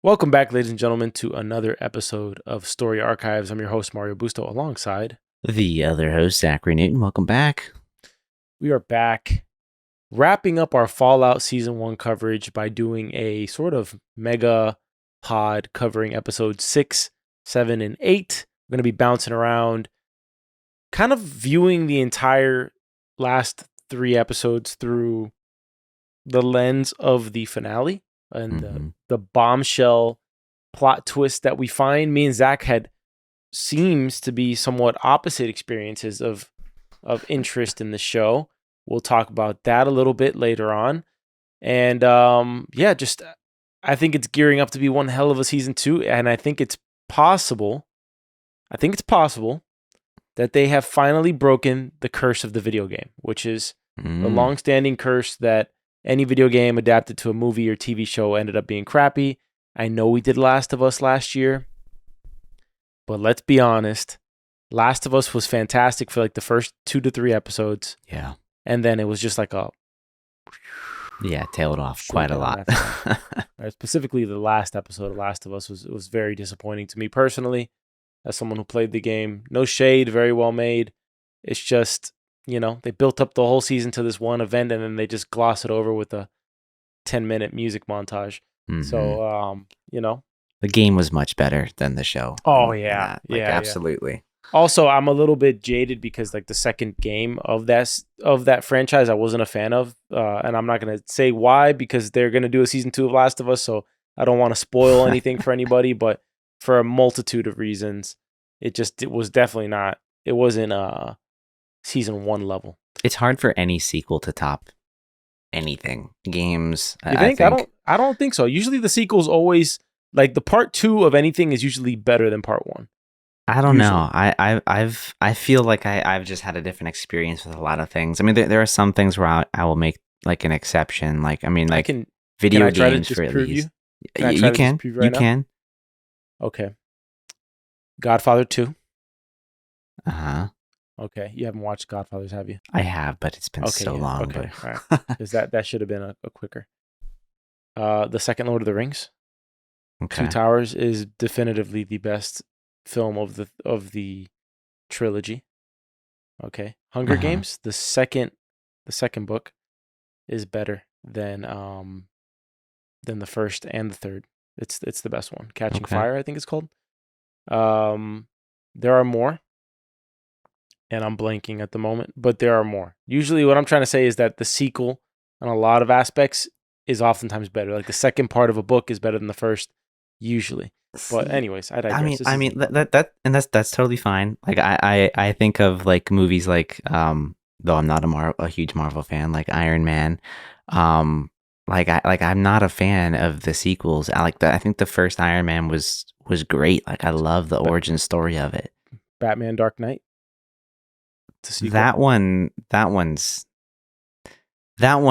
Welcome back, ladies and gentlemen, to another episode of Story Archives. I'm your host, Mario Busto, alongside the other host, Zachary Newton. Welcome back. We are back wrapping up our Fallout Season 1 coverage by doing a sort of mega pod covering episodes 6, 7, and 8. We're going to be bouncing around, kind of viewing the entire last 3 episodes through the lens of the finale. And the bombshell plot twist that we find. Me and Zach had seems to be somewhat opposite experiences of interest in the show. We'll talk about that a little bit later on. And I think it's gearing up to be one hell of a season 2. And I think it's possible that they have finally broken the curse of the video game, which is a long-standing curse that any video game adapted to a movie or TV show ended up being crappy. I know we did Last of Us last year, but let's be honest. Last of Us was fantastic for like the first 2 to 3 episodes. Yeah. And then it was just like tailed off quite a lot. Specifically, the last episode of Last of Us was very disappointing to me personally, as someone who played the game. No shade, very well made. It's just, they built up the whole season to this one event and then they just gloss it over with a 10-minute music montage. So, the game was much better than the show. Oh, yeah. Absolutely. Yeah. Also, I'm a little bit jaded because like the second game of that franchise I wasn't a fan of. And I'm not going to say why, because they're going to do a season 2 of Last of Us. So I don't want to spoil anything for anybody, but for a multitude of reasons, it wasn't season 1 level. It's hard for any sequel to top anything. Games. You think? I don't think so. Usually the sequel's always like the part 2 of anything is usually better than part 1. I don't know. I feel like I've just had a different experience with a lot of things. I mean, there are some things where I will make like an exception. Like, video games for at least. You can. Okay. Godfather 2. Uh-huh. Okay, you haven't watched Godfathers, have you? I have, but it's been so long. Okay, all right. Because that should have been a quicker. The second Lord of the Rings. Okay. Two Towers is definitively the best film of the trilogy. Okay. Hunger Games, the second book, is better than the first and the third. It's the best one. Catching Fire, I think it's called. There are more. And I'm blanking at the moment, but there are more. Usually what I'm trying to say is that the sequel on a lot of aspects is oftentimes better. Like the second part of a book is better than the first, usually. But anyways, I digress. That's totally fine. Like I think of like movies like though I'm not a huge Marvel fan, like Iron Man. I'm not a fan of the sequels. I think the first Iron Man was great. Like I love the origin story of it. Batman Dark Knight. That one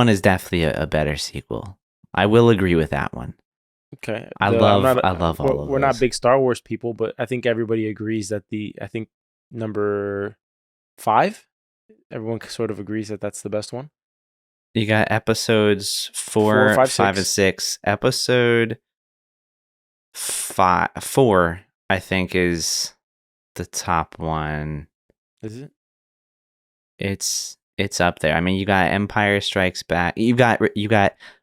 is definitely a better sequel. I will agree with that one. Okay. I love all of those. We're not big Star Wars people, but I think everybody agrees that number 5, everyone sort of agrees that that's the best one. You got episodes 4, 5, and 6. Episode 4, I think, is the top one. Is it? It's up there. I mean, you got Empire Strikes Back. You got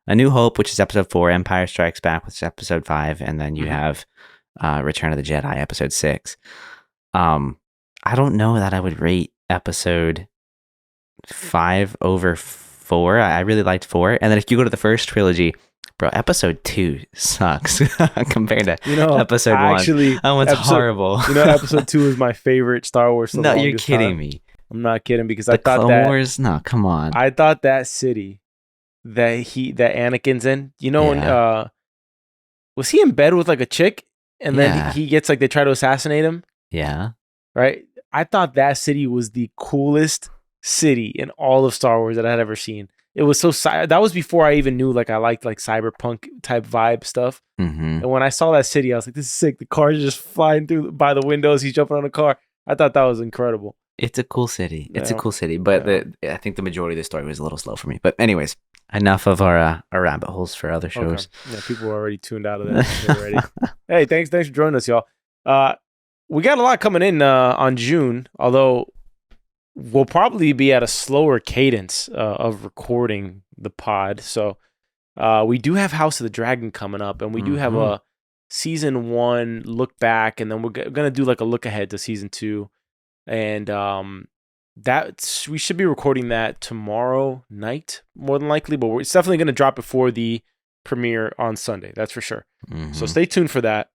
A New Hope, which is episode 4. Empire Strikes Back, which is episode 5, and then you have Return of the Jedi, episode 6. I don't know that I would rate episode 5 over 4. I really liked 4, and then if you go to the first trilogy, bro, episode 2 sucks compared to episode 1. Actually, that one's horrible. Episode 2 is my favorite Star Wars. No, you're kidding me. I'm not kidding, because I thought Clone Wars? No, come on. I thought that city that Anakin's in, when was he in bed with like a chick and then he gets like they try to assassinate him? Yeah. Right? I thought that city was the coolest city in all of Star Wars that I had ever seen. It was that was before I even knew like I liked like cyberpunk type vibe stuff. Mm-hmm. And when I saw that city, I was like, this is sick. The cars are just flying through by the windows. He's jumping on a car. I thought that was incredible. It's a cool city. It's a cool city, but I think the majority of the story was a little slow for me. But anyways, enough of our rabbit holes for other Okay. shows. Yeah, people are already tuned out of that already. Hey, thanks for joining us, y'all. We got a lot coming in on June, although we'll probably be at a slower cadence of recording the pod. So we do have House of the Dragon coming up, and we do have a season 1 look back, and then we're gonna do like a look ahead to season 2, and we should be recording that tomorrow night, more than likely, but it's definitely gonna drop before the premiere on Sunday. That's for sure. So stay tuned for that.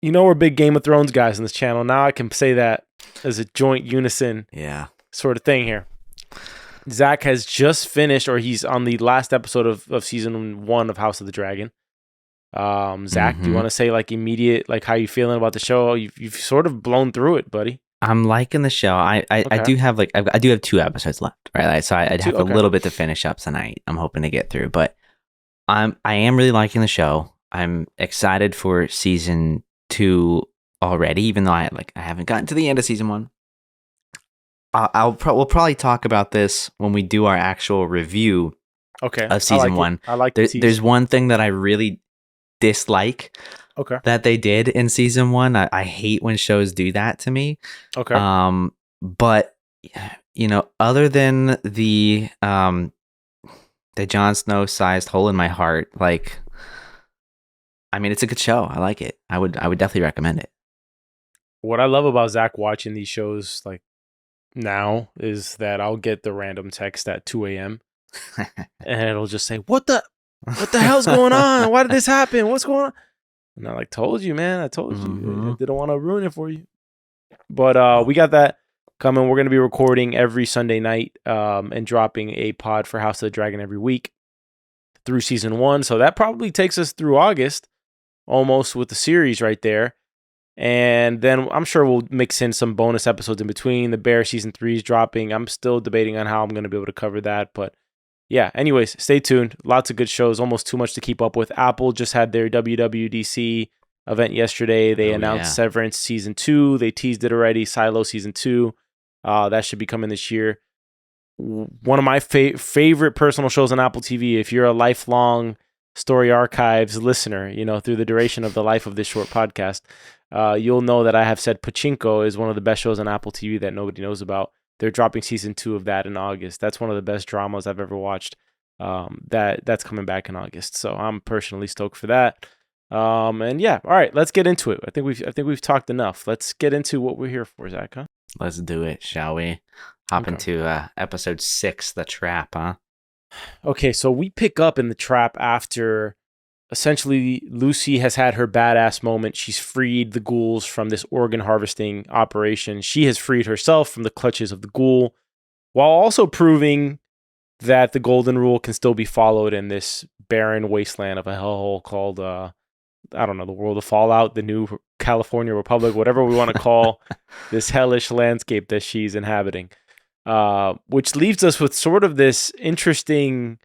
You know, we're big Game of Thrones guys on this channel. Now I can say that as a joint unison sort of thing here. Zach has just finished, or he's on the last episode of season 1 of House of the Dragon. Zach, do you want to say like immediate, like how you feeling about the show? You've sort of blown through it, buddy. I'm liking the show. I do have I do have 2 episodes left, right? So I'd have a little bit to finish up tonight. I'm hoping to get through, but I am really liking the show. I'm excited for season 2 already, even though I haven't gotten to the end of season 1. We'll probably talk about this when we do our actual review of season 1. I like there's one thing that I really dislike that they did in season 1. I hate when shows do that to me. But you know, other than the Jon Snow sized hole in my heart, like, I mean, it's a good show. I like it. I would definitely recommend it. What I love about Zach watching these shows like now is that I'll get the random text at 2 a.m. and it'll just say, what the hell's going on? Why did this happen? What's going on? And I like, told you, man. I told you. I didn't want to ruin it for you. But we got that coming. We're going to be recording every Sunday night and dropping a pod for House of the Dragon every week through season 1. So that probably takes us through August, almost, with the series right there. And then I'm sure we'll mix in some bonus episodes in between. The Bear season 3 is dropping. I'm still debating on how I'm going to be able to cover that. But yeah, anyways, stay tuned. Lots of good shows, almost too much to keep up with. Apple just had their WWDC event yesterday. They announced Severance season 2. They teased it already. Silo season 2. That should be coming this year. One of my favorite personal shows on Apple TV. If you're a lifelong Story Archives listener, you know, through the duration of the life of this short podcast, you'll know that I have said Pachinko is one of the best shows on Apple TV that nobody knows about. They're dropping season 2 of that in August. That's one of the best dramas I've ever watched. That's coming back in August. So I'm personally stoked for that. And yeah, all right, let's get into it. I think we've talked enough. Let's get into what we're here for, Zach, huh? Let's do it, shall we? Hop into episode 6, The Trap, huh? Okay, so we pick up in The Trap after essentially Lucy has had her badass moment. She's freed the ghouls from this organ harvesting operation. She has freed herself from the clutches of the ghoul, while also proving that the golden rule can still be followed in this barren wasteland of a hellhole called, I don't know, the world of Fallout, the new California Republic, whatever we want to call this hellish landscape that she's inhabiting. Which leaves us with sort of this interesting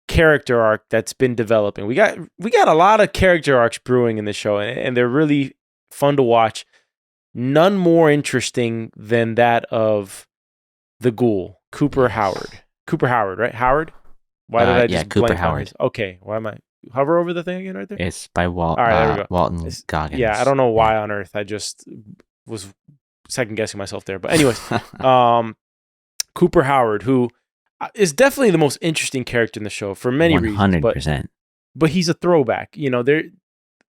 character arc that's been developing. We got a lot of character arcs brewing in this show, and they're really fun to watch. None more interesting than that of the ghoul, Cooper Howard. Cooper Howard, right? Howard? Why did I just Cooper blank Howard. on his? Okay, why am I hover over the thing again right there? It's by Walt. All right, there we go. Walton Goggins. Yeah, I don't know why on earth I just was second guessing myself there, but anyways, Cooper Howard, who is definitely the most interesting character in the show for many 100%. reasons. But he's a throwback. You know,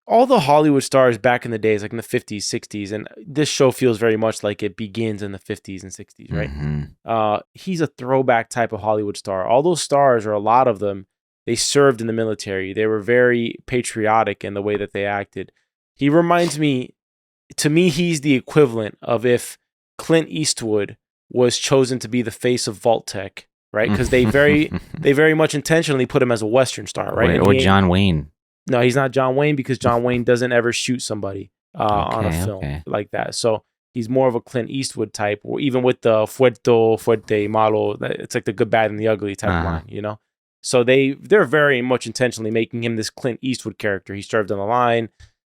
all the Hollywood stars back in the days, like in the 50s, 60s, and this show feels very much like it begins in the 50s and 60s, right? Mm-hmm. He's a throwback type of Hollywood star. All those stars, or a lot of them, they served in the military. They were very patriotic in the way that they acted. He reminds me, to me, he's the equivalent of if Clint Eastwood was chosen to be the face of Vault Tec, right? Because they very much intentionally put him as a Western star, right? Or John Wayne. No, he's not John Wayne, because John Wayne doesn't ever shoot somebody on a film like that. So he's more of a Clint Eastwood type, or even with the fuerte, malo. It's like the good, bad, and the ugly type line, you know? So they're very much intentionally making him this Clint Eastwood character. He served on the line,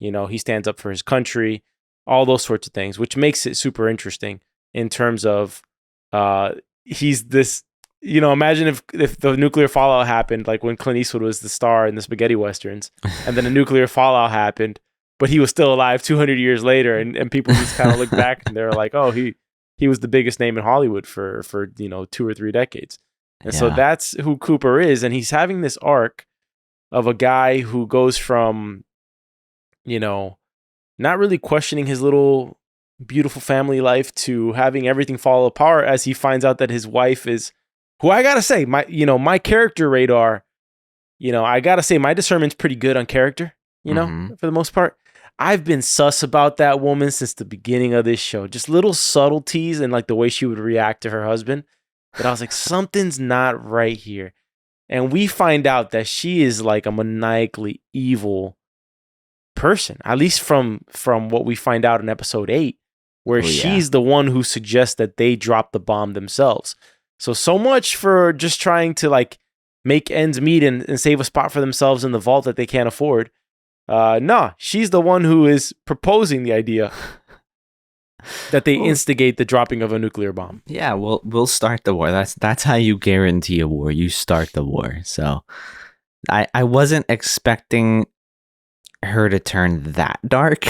you know, he stands up for his country, all those sorts of things, which makes it super interesting in terms of he's this imagine if the nuclear fallout happened, like when Clint Eastwood was the star in the spaghetti westerns, and then a nuclear fallout happened, but he was still alive 200 years later, and people just kind of look back and they're like, oh, he was the biggest name in Hollywood for 2 or 3 decades. And so that's who Cooper is. And he's having this arc of a guy who goes from, not really questioning his little beautiful family life to having everything fall apart as he finds out that his wife is, who I gotta say, my character radar, I gotta say my discernment's pretty good on character, for the most part. I've been sus about that woman since the beginning of this show. Just little subtleties and like the way she would react to her husband. But I was like, something's not right here. And we find out that she is like a maniacally evil person, at least from what we find out in episode 8, where she's the one who suggests that they drop the bomb themselves. So much for just trying to like make ends meet and save a spot for themselves in the vault that they can't afford. She's the one who is proposing the idea that they instigate the dropping of a nuclear bomb. Yeah, we'll start the war. That's how you guarantee a war. You start the war. So I wasn't expecting her to turn that dark.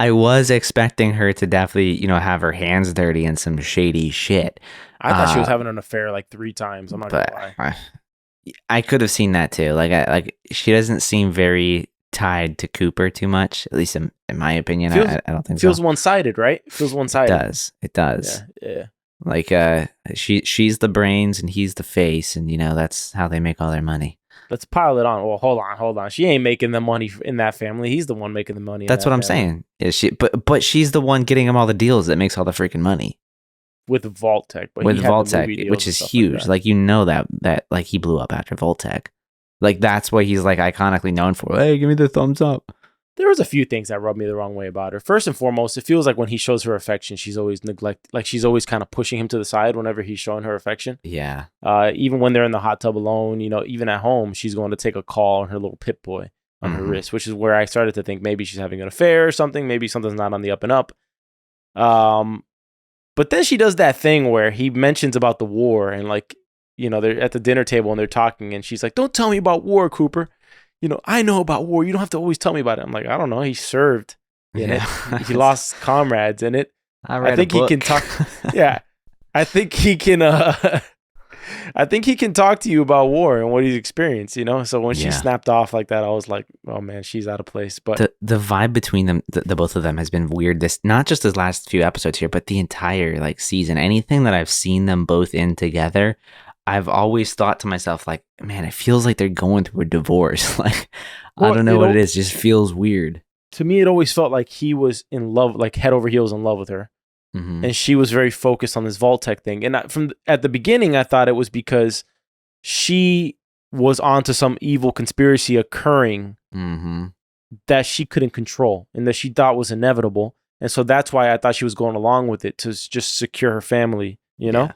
I was expecting her to definitely, have her hands dirty in some shady shit. I thought she was having an affair like 3 times. I'm not gonna lie. I could have seen that too. Like she doesn't seem very tied to Cooper too much, at least in my opinion. I don't think feels so. one-sided, right? Feels one-sided. It does. Yeah. Like she's the brains and he's the face, and that's how they make all their money. Let's pile it on. Well, hold on. She ain't making the money in that family. He's the one making the money. That's what I'm saying. Is she? But she's the one getting him all the deals that makes all the freaking money. With Vault Tec, with Vault Tec, which is huge. Like that like he blew up after Vault Tec. Like that's what he's like iconically known for. Hey, give me the thumbs up. There was a few things that rubbed me the wrong way about her. First and foremost, it feels like when he shows her affection, she's always she's always kind of pushing him to the side whenever he's showing her affection. Yeah. Even when they're in the hot tub alone, even at home, she's going to take a call on her little Pip Boy on her wrist, which is where I started to think maybe she's having an affair or something. Maybe something's not on the up and up. But then she does that thing where he mentions about the war and they're at the dinner table and they're talking and she's like, don't tell me about war, Cooper. I know about war. You don't have to always tell me about it. I'm like, I don't know. He served in it. He lost comrades in it. I think he can talk. Yeah. I think he can, I think he can talk to you about war and what he's experienced, So when she snapped off like that, I was like, oh man, she's out of place. But the vibe between them, the both of them, has been weird. This not just the last few episodes here, but the entire season. Anything that I've seen them both in together, I've always thought to myself, like, man, it feels like they're going through a divorce. I don't know what it is. It just feels weird. To me, it always felt like he was in love, like head over heels in love with her. And she was very focused on this Vault Tec thing. And at the beginning, I thought it was because she was onto some evil conspiracy occurring that she couldn't control and that she thought was inevitable. And so that's why I thought she was going along with it to just secure her family, Yeah.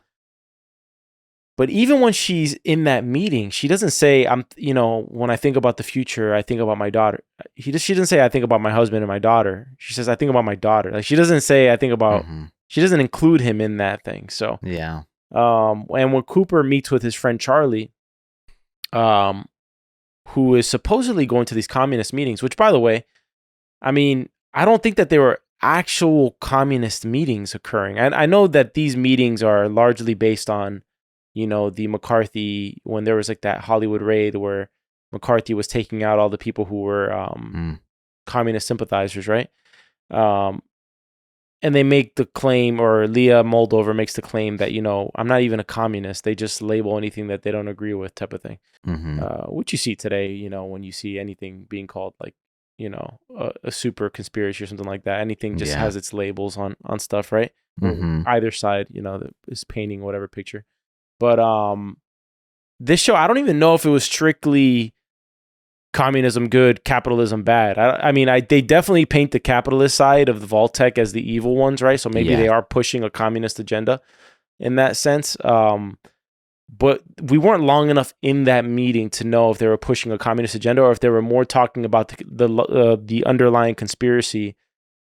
But even when she's in that meeting, she doesn't say, when I think about the future, I think about my daughter. She doesn't say, I think about my husband and my daughter. She says, I think about my daughter. Like, she doesn't say, I think about, she doesn't include him in that thing. So, yeah. And when Cooper meets with his friend Charlie, who is supposedly going to these communist meetings, which, by the way, I don't think that they were actual communist meetings occurring. And I know that these meetings are largely based on, the McCarthy, when there was that Hollywood raid where McCarthy was taking out all the people who were communist sympathizers, right? And they make the claim, or Lee Moldaver makes the claim that, I'm not even a communist. They just label anything that they don't agree with, type of thing. Which you see today, when you see anything being called a super conspiracy or something like that. Anything just has its labels on stuff, right? Either side, that is painting whatever picture. But this show, I don't even know if it was strictly communism good, capitalism bad. They definitely paint the capitalist side of the Vault Tec as the evil ones, right? So maybe they are pushing a communist agenda in that sense. But we weren't long enough in that meeting to know if they were pushing a communist agenda or if they were more talking about the underlying conspiracy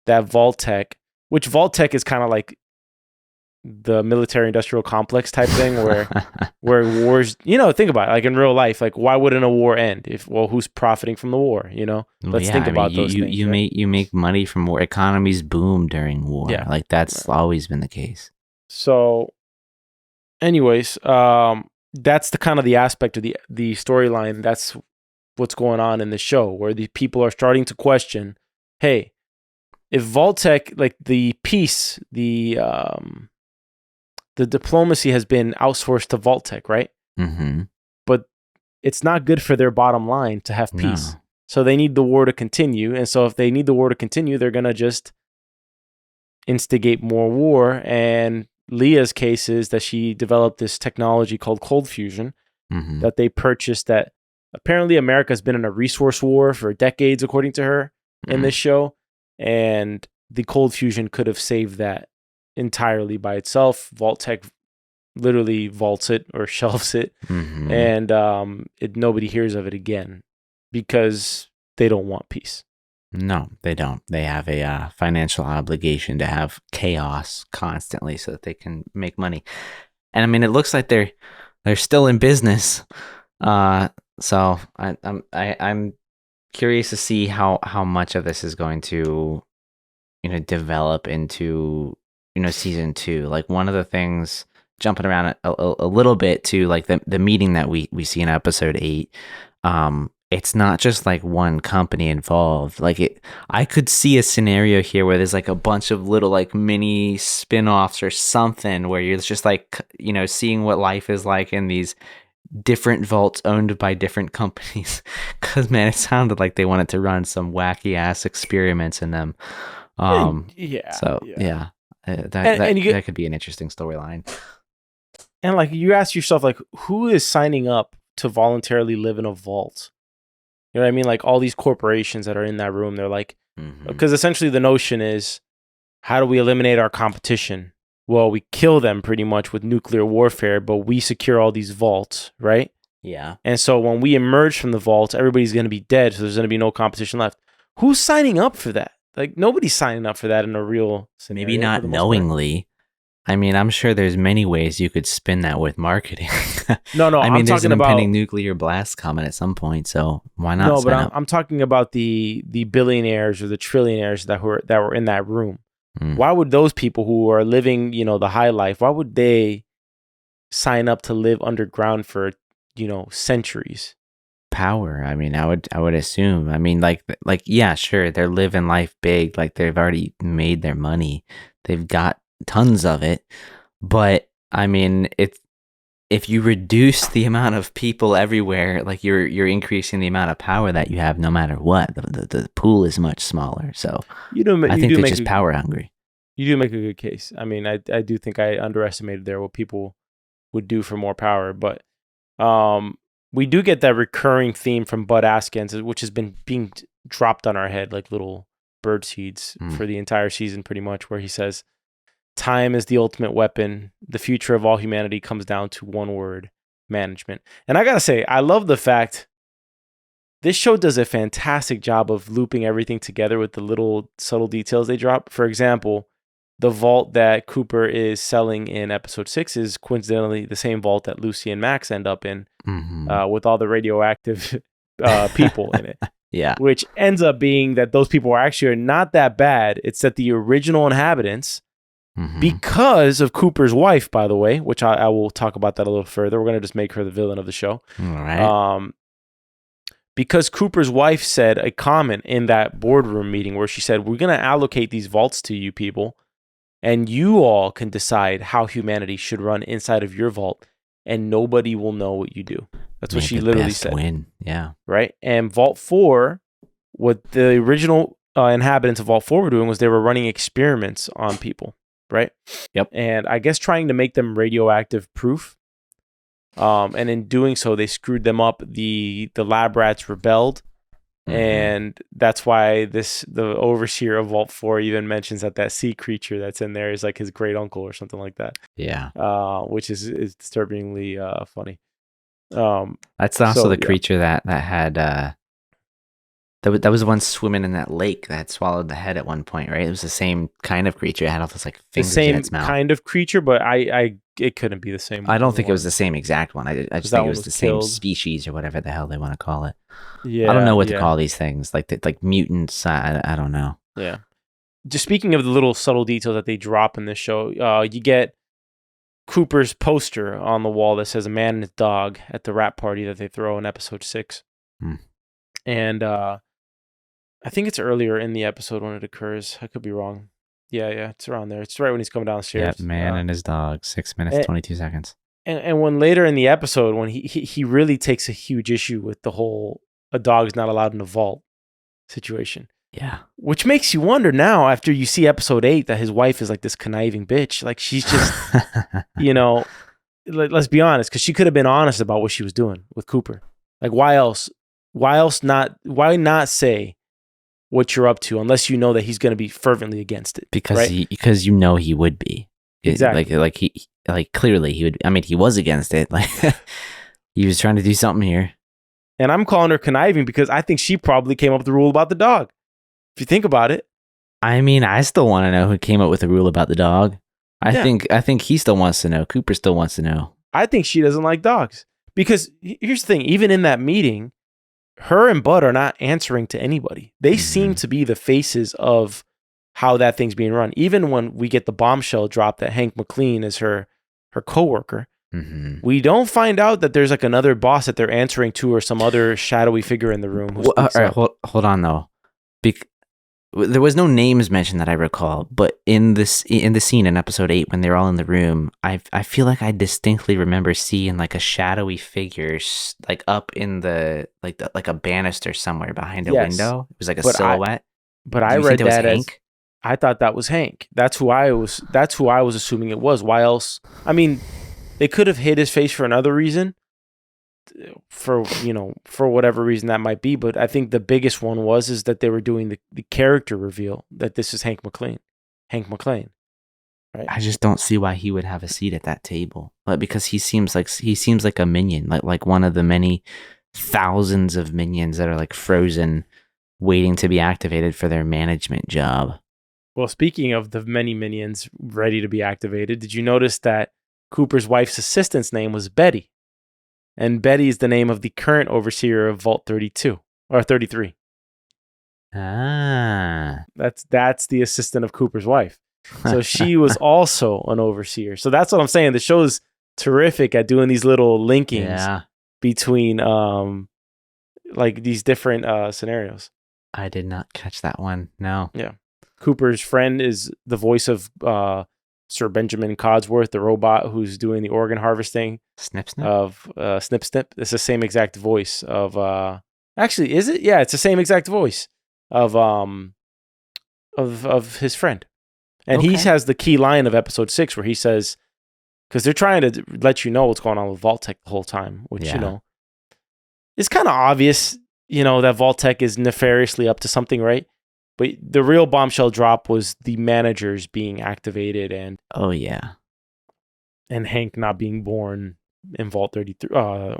that Vault Tec, which Vault Tec is kind of like the military industrial complex type thing where wars, think about it, like in real life, like why wouldn't a war end who's profiting from the war, Well, let's think about those things. You right? make money from war. Economies boom during war. Yeah. Like that's always been the case. So anyways, that's the kind of the aspect of the storyline. That's what's going on in the show, where the people are starting to question, hey, if Vault Tec, like the peace, the diplomacy has been outsourced to Vault Tec, right? Mm-hmm. But it's not good for their bottom line to have peace. No. So they need the war to continue. And so if they need the war to continue, they're going to just instigate more war. And Leah's case is that she developed this technology called cold fusion Mm-hmm. that they purchased, that apparently America's been in a resource war for decades, according to her in this show. And the cold fusion could have saved that entirely by itself. Vault Tec literally vaults it or shelves it, Mm-hmm. and nobody hears of it again because they don't want peace. No, they don't. They have a financial obligation to have chaos constantly so that they can make money. And I mean, it looks like they're still in business. So I'm curious to see how much of this is going to, develop into, season 2. Like one of the things, jumping around a little bit to like the meeting that we see in episode 8, it's not just like one company involved. Like I could see a scenario here where there's like a bunch of little like mini spin-offs or something where you're just like, seeing what life is like in these different vaults owned by different companies. Because man, it sounded like they wanted to run some wacky ass experiments in them. That could be an interesting storyline. And like you ask yourself, like, who is signing up to voluntarily live in a vault? You know what I mean? Like all these corporations that are in that room, they're like, because essentially the notion is, how do we eliminate our competition? Well, we kill them pretty much with nuclear warfare, but we secure all these vaults, right? Yeah. And so when we emerge from the vault, everybody's going to be dead, so there's going to be no competition left. Who's signing up for that? Like nobody's signing up for that in a real scenario. Maybe not knowingly. I mean, I'm sure there's many ways you could spin that with marketing. No, I mean, there's an impending nuclear blast coming at some point, so why not? No, but I'm talking about the billionaires or the trillionaires that were in that room. Why would those people who are living, the high life, why would they sign up to live underground for, centuries? Power. I mean, I would assume. I mean, like yeah, sure, they're living life big, like they've already made their money. They've got tons of it. But I mean, if you reduce the amount of people everywhere, like you're increasing the amount of power that you have no matter what. The pool is much smaller. So I think they're just power hungry. You do make a good case. I mean, I do think I underestimated there what people would do for more power, but we do get that recurring theme from Bud Askins, which has been being dropped on our head like little bird seeds for the entire season pretty much, where he says, time is the ultimate weapon. The future of all humanity comes down to one word: management. And I gotta say, I love the fact this show does a fantastic job of looping everything together with the little subtle details they drop. For example, the vault that Cooper is selling in episode 6 is coincidentally the same vault that Lucy and Max end up in, with all the radioactive people in it. Yeah. Which ends up being that those people are not that bad. It's that the original inhabitants, because of Cooper's wife, by the way, which I will talk about that a little further. We're going to just make her the villain of the show. All right. Because Cooper's wife said a comment in that boardroom meeting where she said, we're going to allocate these vaults to you people, and you all can decide how humanity should run inside of your vault, and nobody will know what you do. That's what she literally said. Win. Yeah. Right? And Vault 4, what the original inhabitants of Vault 4 were doing was they were running experiments on people. Right? Yep. And I guess trying to make them radioactive proof. And in doing so, they screwed them up. The lab rats rebelled. And that's why the overseer of Vault 4 even mentions that sea creature that's in there is like his great uncle or something like that. Yeah. Which is disturbingly funny. That's also the creature that had That was the one swimming in that lake that had swallowed the head at one point, right? It was the same kind of creature. It had all those like The fingers in same its mouth. kind of creature, but it couldn't be the same. I don't think it was the same exact one. I just that think it one was was the same killed. species or whatever the hell they want to call it. Yeah, I don't know what to call these things, like mutants. I don't know. Yeah. Just speaking of the little subtle details that they drop in this show, you get Cooper's poster on the wall that says "A man and his dog" at the rap party that they throw in episode 6, and I think it's earlier in the episode when it occurs. I could be wrong. Yeah, it's around there. It's right when he's coming downstairs. Yeah, man and his dog. 6 minutes 22 seconds. And when later in the episode, when he really takes a huge issue with the whole "a dog's not allowed in the vault" situation. Yeah. Which makes you wonder now, after you see episode 8, that his wife is like this conniving bitch. Like, she's just, let's be honest, because she could have been honest about what she was doing with Cooper. Like, why not say what you're up to unless you know that he's going to be fervently against it? Because right? because he would be. Exactly. Like clearly he would. I mean, he was against it. Like he was trying to do something here. And I'm calling her conniving because I think she probably came up with the rule about the dog. If you think about it. I mean, I still want to know who came up with the rule about the dog. I think he still wants to know. Cooper still wants to know. I think she doesn't like dogs. Because here's the thing, even in that meeting, her and Bud are not answering to anybody. They seem to be the faces of how that thing's being run. Even when we get the bombshell drop that Hank McLean is her coworker, we don't find out that there's like another boss that they're answering to or some other shadowy figure in the room. All right, hold on though. There was no names mentioned that I recall, but in the scene in episode 8 when they're all in the room, I feel like I distinctly remember seeing like a shadowy figure like up in the like a banister somewhere behind a window. It was like a silhouette. But I read that as Hank? I thought that was Hank. That's who I was assuming it was. Why else? I mean, they could have hid his face for another reason. For whatever reason that might be, but I think the biggest one is that they were doing the character reveal that this is Hank McLean, right? I just don't see why he would have a seat at that table, because he seems like a minion, like one of the many thousands of minions that are like frozen, waiting to be activated for their management job. Well, speaking of the many minions ready to be activated, did you notice that Cooper's wife's assistant's name was Betty? And Betty is the name of the current overseer of Vault 32 or 33. That's the assistant of Cooper's wife. So she was also an overseer. So that's what I'm saying. The show's terrific at doing these little linkings between like these different scenarios. I did not catch that one. No. Yeah. Cooper's friend is the voice of Sir Benjamin Codsworth, the robot who's doing the organ harvesting. Snip Snip? Of Snip Snip. It's the same exact voice of actually, is it? Yeah, it's the same exact voice of his friend. And he has the key line of episode 6 where he says, because they're trying to let you know what's going on with Vault Tec the whole time, which it's kind of obvious, that Vault Tec is nefariously up to something, right? But the real bombshell drop was the managers being activated and and Hank not being born in Vault 33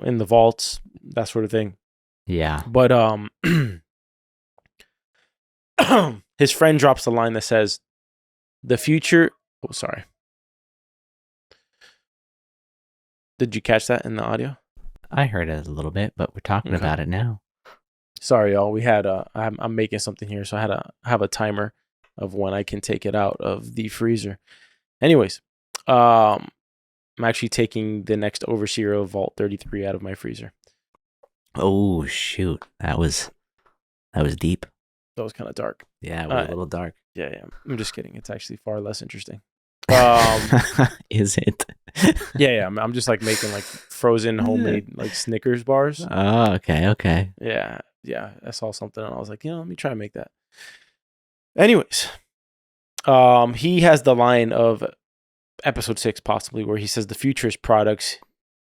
in the vaults, that sort of thing. Yeah. But his friend drops the line that says the future Did you catch that in the audio? I heard it a little bit, but we're talking about it now. Sorry, y'all. We had I'm making something here, so I had to have a timer of when I can take it out of the freezer. Anyways, I'm actually taking the next overseer of Vault 33 out of my freezer. Oh shoot, that was deep. That was kind of dark. Yeah, it was a little dark. Yeah. I'm just kidding. It's actually far less interesting. Is it? Yeah. I'm just like making like frozen homemade like Snickers bars. Oh, okay. Yeah. I saw something and I was like, let me try to make that. Anyways, he has the line of episode 6 possibly where he says the future is products.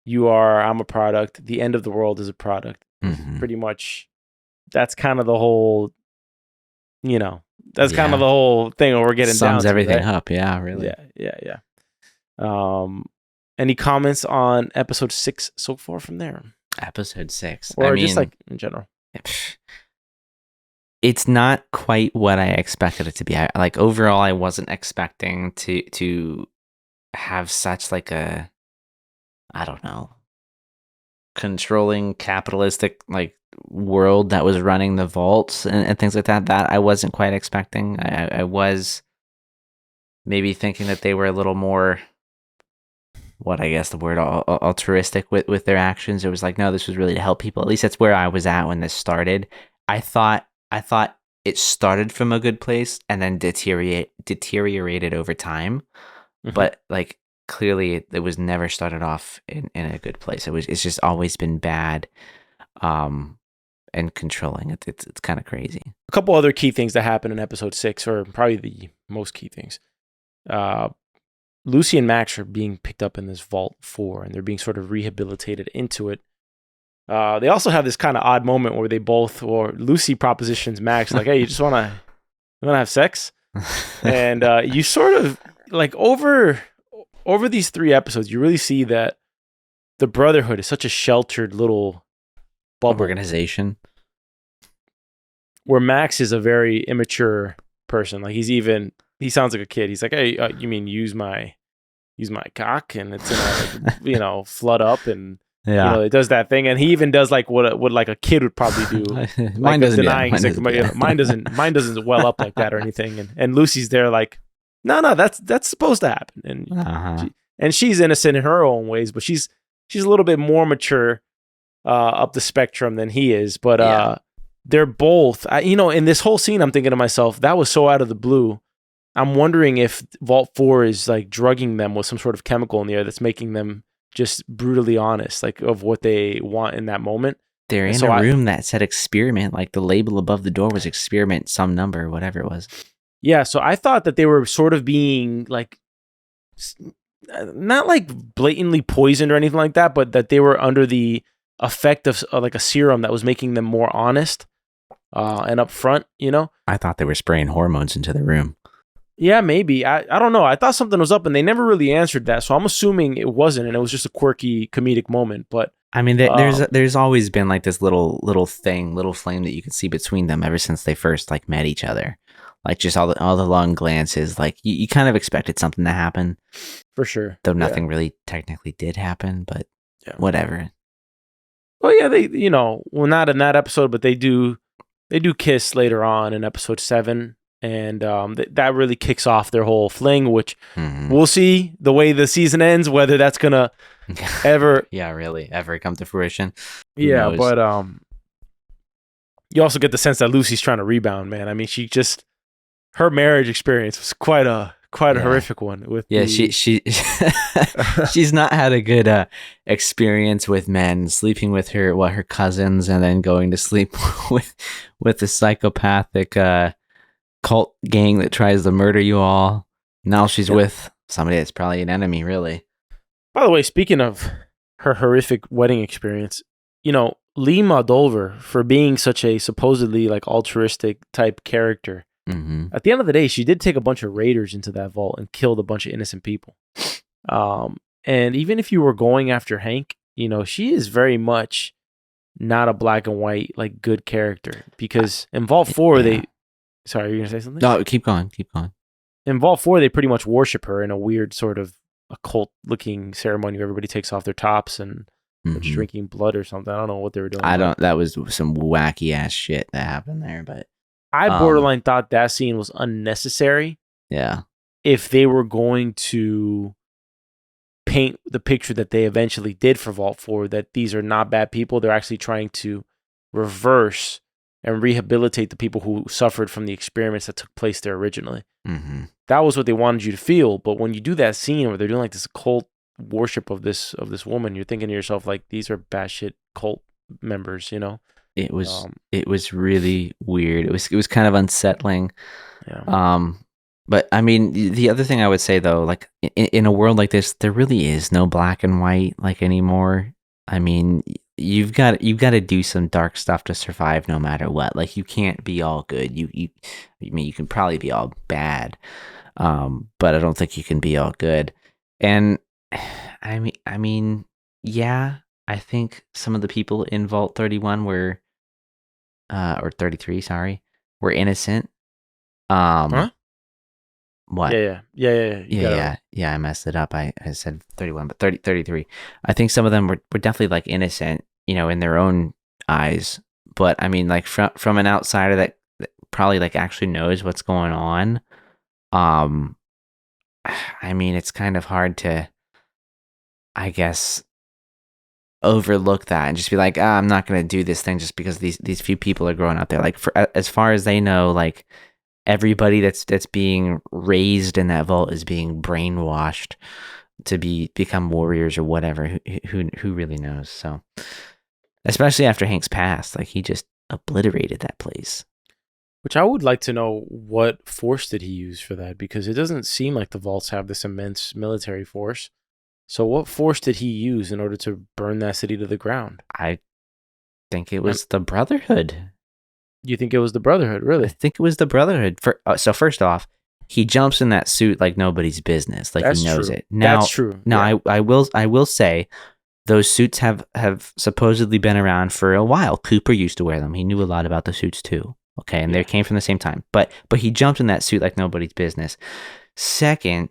I'm a product. The end of the world is a product. Pretty much. That's kind of the whole. That's kind of the whole thing we're getting down to. Sums everything right? up. Yeah, really. Yeah. Any comments on episode 6 so far from there? Episode 6. Or just like in general? it's not quite what I expected it to be. Like overall, I wasn't expecting to have such like a, I don't know, controlling capitalistic like world that was running the vaults and things like that. That I wasn't quite expecting. I was maybe thinking that they were a little more, what I guess the word altruistic with their actions. It was like, no, this was really to help people. At least that's where I was at when this started. I thought it started from a good place and then deteriorated over time. Mhm. But like clearly it was never started off in a good place. It's just always been bad, and controlling. It's kind of crazy. A couple other key things that happen in episode 6, or probably the most key things. Lucy and Max are being picked up in this Vault 4, and they're being sort of rehabilitated into it. They also have this kind of odd moment where they both, or Lucy propositions Max, like, hey, you wanna have sex? And you sort of, like, over these 3 episodes, you really see that the Brotherhood is such a sheltered little bubble. Organization. Where Max is a very immature person. Like, he sounds like a kid. He's like, hey, you mean use my cock, and it's gonna, like, flood up, and it does that thing, and he even does like what like a kid would probably do. Mine doesn't. Denying. He's like, mine doesn't well up like that or anything. And Lucy's there like, no, that's supposed to happen. And she's innocent in her own ways, but she's a little bit more mature up the spectrum than he is. But they're both, in this whole scene, I'm thinking to myself, that was so out of the blue. I'm wondering if Vault 4 is like drugging them with some sort of chemical in the air that's making them just brutally honest, like, of what they want in that moment. They're in a room that said experiment, like the label above the door was experiment, some number, whatever it was. Yeah, so I thought that they were sort of being like, not like blatantly poisoned or anything like that, but that they were under the effect of like a serum that was making them more honest and upfront, I thought they were spraying hormones into the room. Yeah, maybe. I don't know. I thought something was up, and they never really answered that. So I'm assuming it wasn't, and it was just a quirky comedic moment. But I mean, there's always been like this little flame that you can see between them ever since they first like met each other. Like just all the long glances. Like you kind of expected something to happen, for sure. Though nothing really technically did happen, but whatever. Well, yeah, they well, not in that episode, but they do kiss later on in episode 7. And that really kicks off their whole fling, which we'll see the way the season ends, whether that's gonna ever ever come to fruition. Yeah, but you also get the sense that Lucy's trying to rebound, man. I mean, her marriage experience was quite a horrific one. She she's not had a good experience with men, sleeping with her cousins, and then going to sleep with the psychopathic cult gang that tries to murder you all. Now she's with somebody that's probably an enemy, really. By the way, speaking of her horrific wedding experience, Lee Moldaver, for being such a supposedly like altruistic type character, at the end of the day, she did take a bunch of raiders into that vault and killed a bunch of innocent people. And even if you were going after Hank, she is very much not a black and white like good character, because in Vault 4 Sorry, you're going to say something? No, keep going. In Vault 4, they pretty much worship her in a weird sort of occult-looking ceremony where everybody takes off their tops and drinking blood or something. I don't know what they were doing. That was some wacky-ass shit that happened there, but I borderline thought that scene was unnecessary. Yeah. If they were going to paint the picture that they eventually did for Vault 4, that these are not bad people, they're actually trying to reverse and rehabilitate the people who suffered from the experiments that took place there originally. That was what they wanted you to feel. But when you do that scene where they're doing like this cult worship of this woman, you're thinking to yourself, like, these are batshit cult members, It was really weird. It was kind of unsettling. Yeah. But I mean, the other thing I would say though, like in a world like this, there really is no black and white like anymore. I mean, you've got to do some dark stuff to survive no matter what. Like you can't be all good. You can probably be all bad. But I don't think you can be all good. And I mean, yeah, I think some of the people in Vault 31 were or 33, sorry, were innocent. What? Yeah. You got it right. I messed it up. I said 31, but 33. I think some of them were definitely like innocent, in their own eyes. But I mean, like from an outsider that probably like actually knows what's going on. I mean, it's kind of hard to, I guess, overlook that and just be like, I'm not going to do this thing just because these few people are growing out there. Like, for as far as they know, like everybody that's being raised in that vault is being brainwashed to become warriors or whatever. Who really knows? So, especially after Hank's passed, like he just obliterated that place. Which I would like to know, what force did he use for that? Because it doesn't seem like the vaults have this immense military force. So what force did he use in order to burn that city to the ground? I think it was the Brotherhood. You think it was the Brotherhood, really? I think it was the Brotherhood. So first off, he jumps in that suit like nobody's business, like he knows it. Now, that's true. Now, yeah. I will say, those suits have supposedly been around for a while. Cooper used to wear them. He knew a lot about the suits too. Okay, and they came from the same time. But he jumped in that suit like nobody's business. Second,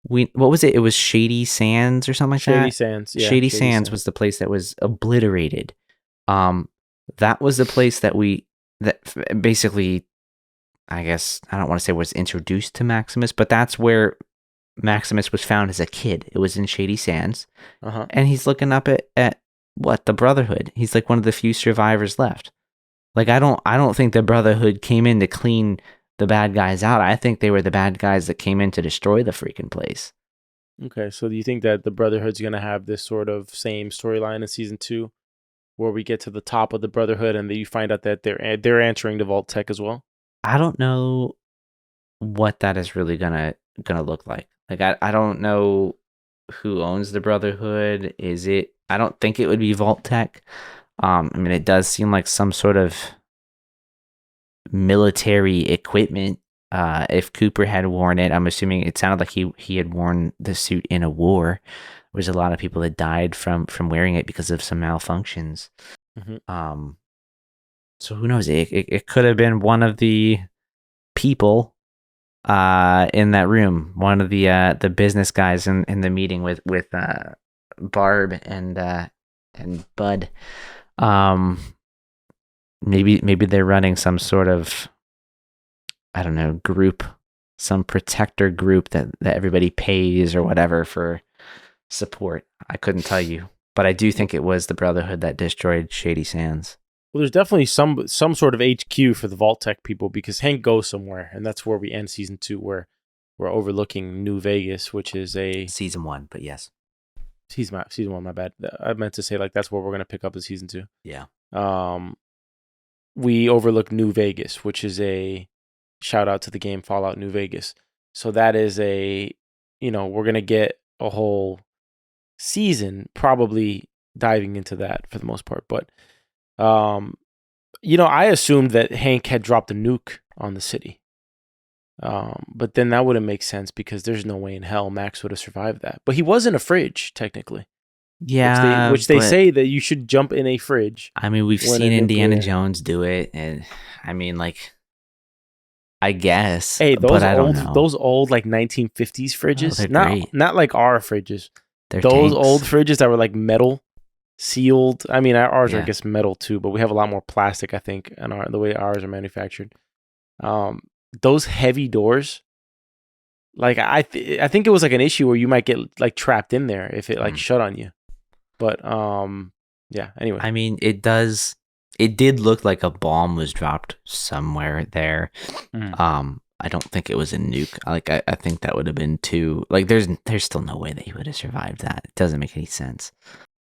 what was it? It was Shady Sands or something like that? Shady Sands, yeah. Shady Sands was the place that was obliterated. That was the place that basically, I guess, I don't want to say was introduced to Maximus, but that's where Maximus was found as a kid. It was in Shady Sands. Uh-huh. And he's looking up at what? The Brotherhood. He's like one of the few survivors left. Like, I don't think the Brotherhood came in to clean the bad guys out. I think they were the bad guys that came in to destroy the freaking place. Okay, so do you think that the Brotherhood's going to have this sort of same storyline in season 2, where we get to the top of the Brotherhood and then you find out that they're entering the Vault Tec as well? I don't know what that is really gonna look like. Like, I don't know who owns the Brotherhood. Is it? I don't think it would be Vault Tec. I mean, it does seem like some sort of military equipment. If Cooper had worn it, I'm assuming it sounded like he had worn the suit in a war. There was a lot of people that died from wearing it because of some malfunctions. Mm-hmm. So who knows? It could have been one of the people in that room, one of the business guys in the meeting with Barb and Bud. Maybe they're running some sort of, I don't know, group, some protector group that everybody pays or whatever for support. I couldn't tell you, but I do think it was the Brotherhood that destroyed Shady Sands. Well, there's definitely some sort of HQ for the Vault Tec people, because Hank goes somewhere, and that's where we end season 2, where we're overlooking New Vegas, which is season 1, but yes. Season 1, my bad. I meant to say, like, that's where we're going to pick up in season 2. Yeah. We overlook New Vegas, which is a shout out to the game Fallout New Vegas. So that is we're going to get a whole season probably diving into that for the most part. But, I assumed that Hank had dropped a nuke on the city. But then that wouldn't make sense, because there's no way in hell Max would have survived that. But he was in a fridge, technically. Yeah, which they say that you should jump in a fridge. I mean, we've seen Indiana Jones do it, and I mean, like, I guess. Hey, those those old like 1950s fridges, not like our fridges. They're those tanks. Old fridges that were like metal sealed. I mean, ours are, I guess, metal too, but we have a lot more plastic, I think, in the way ours are manufactured. Those heavy doors. Like, I think it was like an issue where you might get like trapped in there if it like shut on you. But yeah. Anyway, I mean, it did look like a bomb was dropped somewhere there. I don't think it was a nuke. Like, I think that would have been too. Like, there's still no way that he would have survived that. It doesn't make any sense.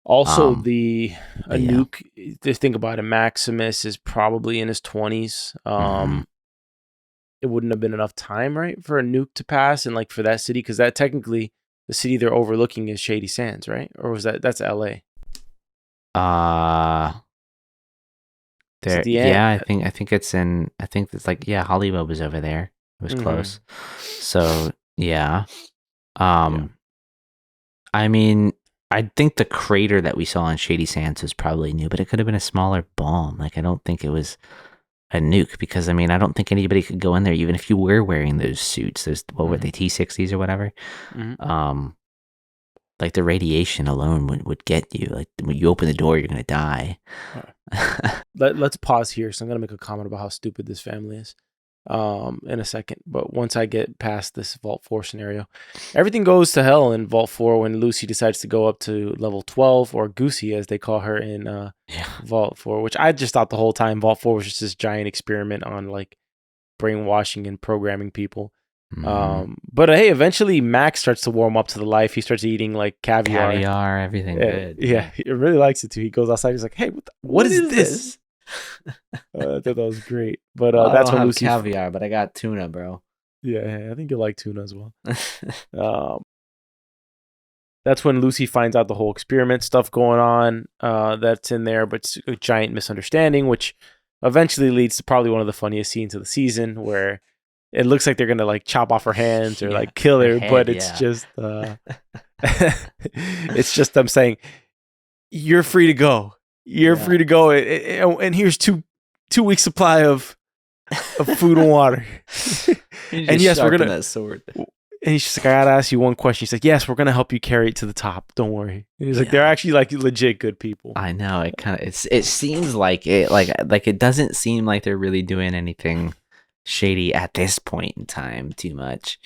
Also, a nuke. Just think about it. Maximus is probably in his 20s. It wouldn't have been enough time, right, for a nuke to pass, and like for that city, because that technically the city they're overlooking is Shady Sands, right? Or was that's L.A.? There, yeah, I think it's in. I think it's like, yeah, Hollywood was over there. It was close. So yeah. I mean, I think the crater that we saw in Shady Sands was probably new, but it could have been a smaller bomb. Like, I don't think a nuke, because I mean, I don't think anybody could go in there even if you were wearing those suits. Those, what were they, T-60s or whatever? Mhm. Like the radiation alone would get you. Like when you open the door, you're gonna die. Let's pause here. So I'm gonna make a comment about how stupid this family is in a second. But once I get past this Vault 4 scenario, everything goes to hell in Vault 4 when Lucy decides to go up to level 12, or Goosey as they call her in Vault 4, which I just thought the whole time Vault 4 was just this giant experiment on like brainwashing and programming people. But hey, eventually Max starts to warm up to the life. He starts eating like caviar, everything yeah, good. Yeah, he really likes it too. He goes outside. He's like, "Hey, what is this?" I thought that was great. But I that's don't when have Lucy. caviar, but I got tuna, bro. Yeah, I think you like tuna as well. That's when Lucy finds out the whole experiment stuff going on. That's in there, but it's a giant misunderstanding, which eventually leads to probably one of the funniest scenes of the season, where it looks like they're gonna like chop off her hands or like kill her, but it's just it's just them saying, "You're free to go. You're free to go, and here's two weeks supply of food and water." And yes, we're gonna that sword. And he's just like, "I gotta ask you one question." He's like, "Yes, we're gonna help you carry it to the top. Don't worry." And he's like, "They're actually like legit good people." I know, it kind of it seems like it like it doesn't seem like they're really doing anything shady at this point in time too much.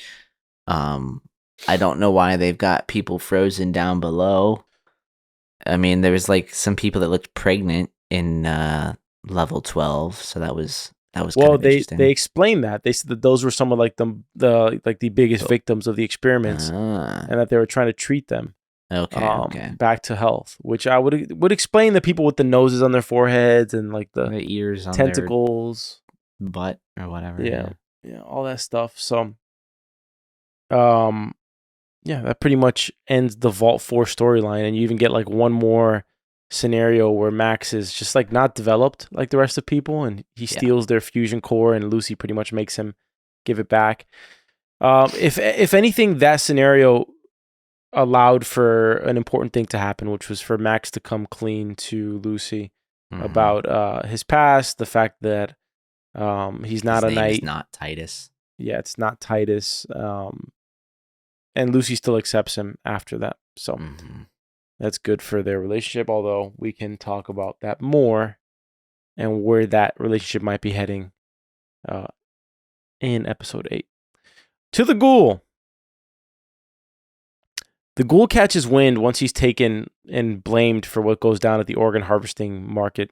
I don't know why they've got people frozen down below. I mean, there was like some people that looked pregnant in level 12, so that was well, kind of interesting. They explained that. They said that those were some of like the biggest victims of the experiments, and that they were trying to treat them back to health, which I would explain the people with the noses on their foreheads and like the ears on tentacles, their butt or whatever. Yeah, all that stuff. So yeah, that pretty much ends the Vault 4 storyline, and you even get like one more scenario where Max is just like not developed like the rest of people, and he steals their fusion core, and Lucy pretty much makes him give it back. If anything, that scenario allowed for an important thing to happen, which was for Max to come clean to Lucy about his past, the fact that he's not a knight. It's not Titus. Yeah, it's not Titus. And Lucy still accepts him after that. So that's good for their relationship, although we can talk about that more and where that relationship might be heading in episode 8. To the Ghoul. The Ghoul catches wind once he's taken and blamed for what goes down at the organ harvesting market.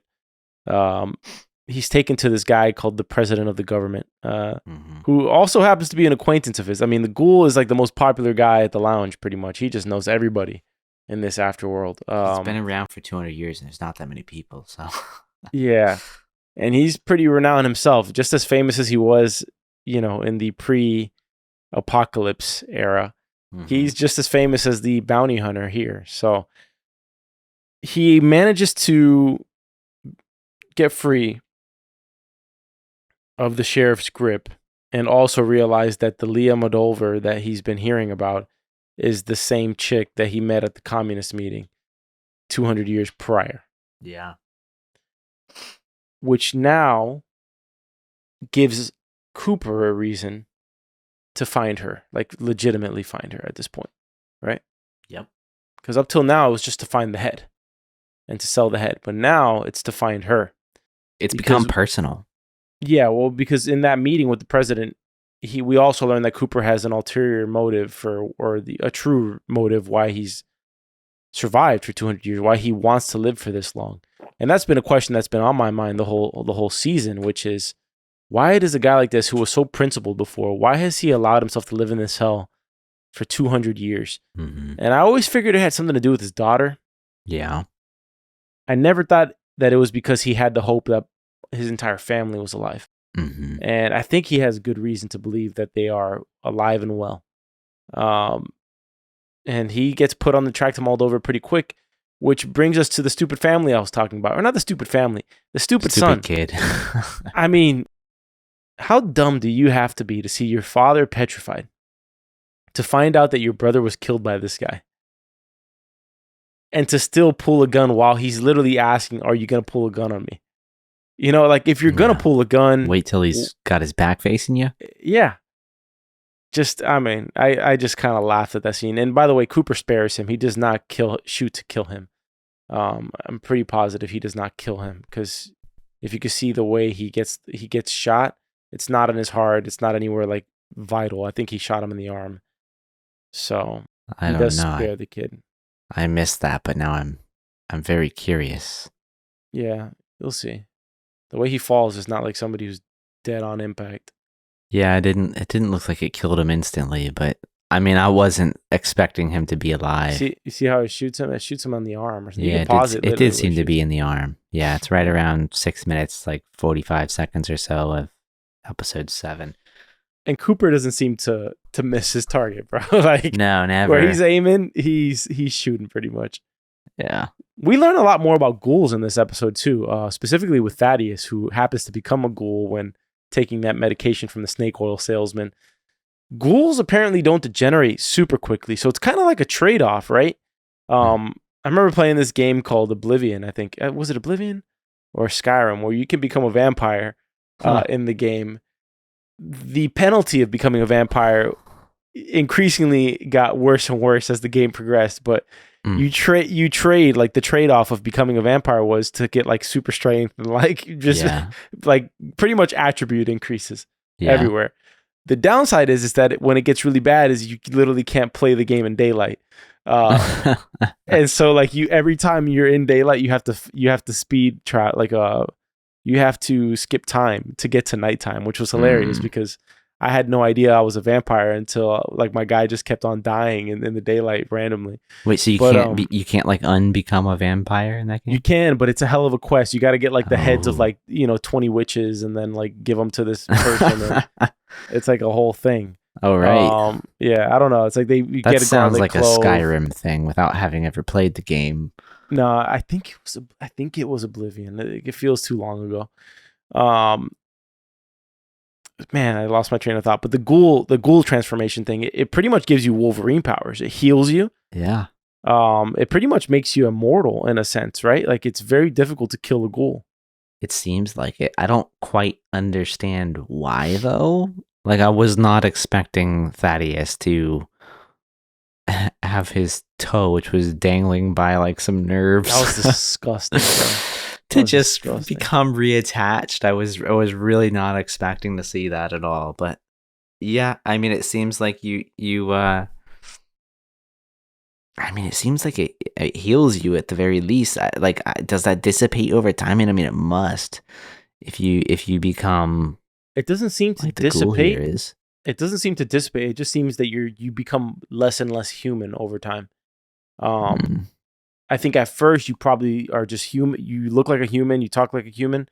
He's taken to this guy called the president of the government, who also happens to be an acquaintance of his. I mean, the Ghoul is like the most popular guy at the lounge, pretty much. He just knows everybody in this afterworld. He's been around for 200 years, and there's not that many people, so... Yeah, and he's pretty renowned himself, just as famous as he was, in the pre-apocalypse era. He's just as famous as the bounty hunter here. So he manages to get free of the sheriff's grip, and also realize that the Lee Moldaver that he's been hearing about is the same chick that he met at the communist meeting 200 years prior. Yeah. Which now gives Cooper a reason to find her, like legitimately find her at this point, right? Yep. Because up till now, it was just to find the head and to sell the head. But now it's to find her. It's become personal. Yeah, well, because in that meeting with the president, we also learned that Cooper has an ulterior motive a true motive why he's survived for 200 years, why he wants to live for this long. And that's been a question that's been on my mind the whole season, which is, why does a guy like this, who was so principled before, why has he allowed himself to live in this hell for 200 years? And I always figured it had something to do with his daughter. Yeah. I never thought that it was because he had the hope that his entire family was alive. And I think he has good reason to believe that they are alive and well. And he gets put on the track to Moldaver pretty quick, which brings us to the stupid family I was talking about. Or not the stupid family, the stupid son. Kid. I mean, how dumb do you have to be to see your father petrified, to find out that your brother was killed by this guy, and to still pull a gun while he's literally asking, "Are you going to pull a gun on me?" You know, like if you're gonna Yeah. pull a gun, Wait till he's got his back facing you. yeah. I mean, I just kind of laughed at that scene. And by the way, Cooper spares him. He does not shoot to kill him. I'm pretty positive he does not kill him, because if you can see the way he gets shot, it's not in his heart. It's not anywhere like vital. I think he shot him in the arm. So I he don't does know. spare the kid. I missed that, but now I'm very curious. Yeah, you'll see. The way he falls is not like somebody who's dead on impact. Yeah, it didn't look like it killed him instantly, but I mean, I wasn't expecting him to be alive. You see how it shoots him? It shoots him on the arm or something. Yeah, it did seem to be in the arm. Yeah, it's right around 6 minutes, like 45 seconds or so of episode 7. And Cooper doesn't seem to miss his target, bro. Like, no, never. Where he's aiming, he's shooting pretty much. Yeah. We learn a lot more about ghouls in this episode too, specifically with Thaddeus, who happens to become a ghoul when taking that medication from the snake oil salesman. Ghouls apparently don't degenerate super quickly, so it's kind of like a trade-off, right? I remember playing this game called Oblivion, I think. Was it Oblivion or Skyrim, where you can become a vampire in the game. The penalty of becoming a vampire increasingly got worse and worse as the game progressed, but you trade like the trade-off of becoming a vampire was to get like super strength and like just like pretty much attribute increases everywhere. The downside is that when it gets really bad is you literally can't play the game in daylight. And so like every time you're in daylight, you have to speed try you have to skip time to get to nighttime, which was hilarious because I had no idea I was a vampire until like my guy just kept on dying in the daylight randomly. Wait, so you can't like unbecome a vampire in that game? You can, but it's a hell of a quest. You got to get like the heads of like 20 witches and then like give them to this person. It's like a whole thing. Oh right. Yeah, I don't know. It's like that sounds like a Skyrim thing without having ever played the game. No, I think it was Oblivion. It feels too long ago. Man, I lost my train of thought. But the ghoul transformation thing, it pretty much gives you Wolverine powers. It heals you. Yeah. It pretty much makes you immortal in a sense, right? Like it's very difficult to kill a ghoul. It seems like it. I don't quite understand why though. Like I was not expecting Thaddeus to have his toe, which was dangling by like some nerves. That was disgusting. To just become reattached. I was really not expecting to see that at all. But yeah, I mean, it seems like it seems like it heals you at the very least. Does that dissipate over time? I mean, it must. If you become, it doesn't seem to dissipate. It doesn't seem to dissipate. It just seems that you become less and less human over time. I think at first you probably are just human. You look like a human, you talk like a human,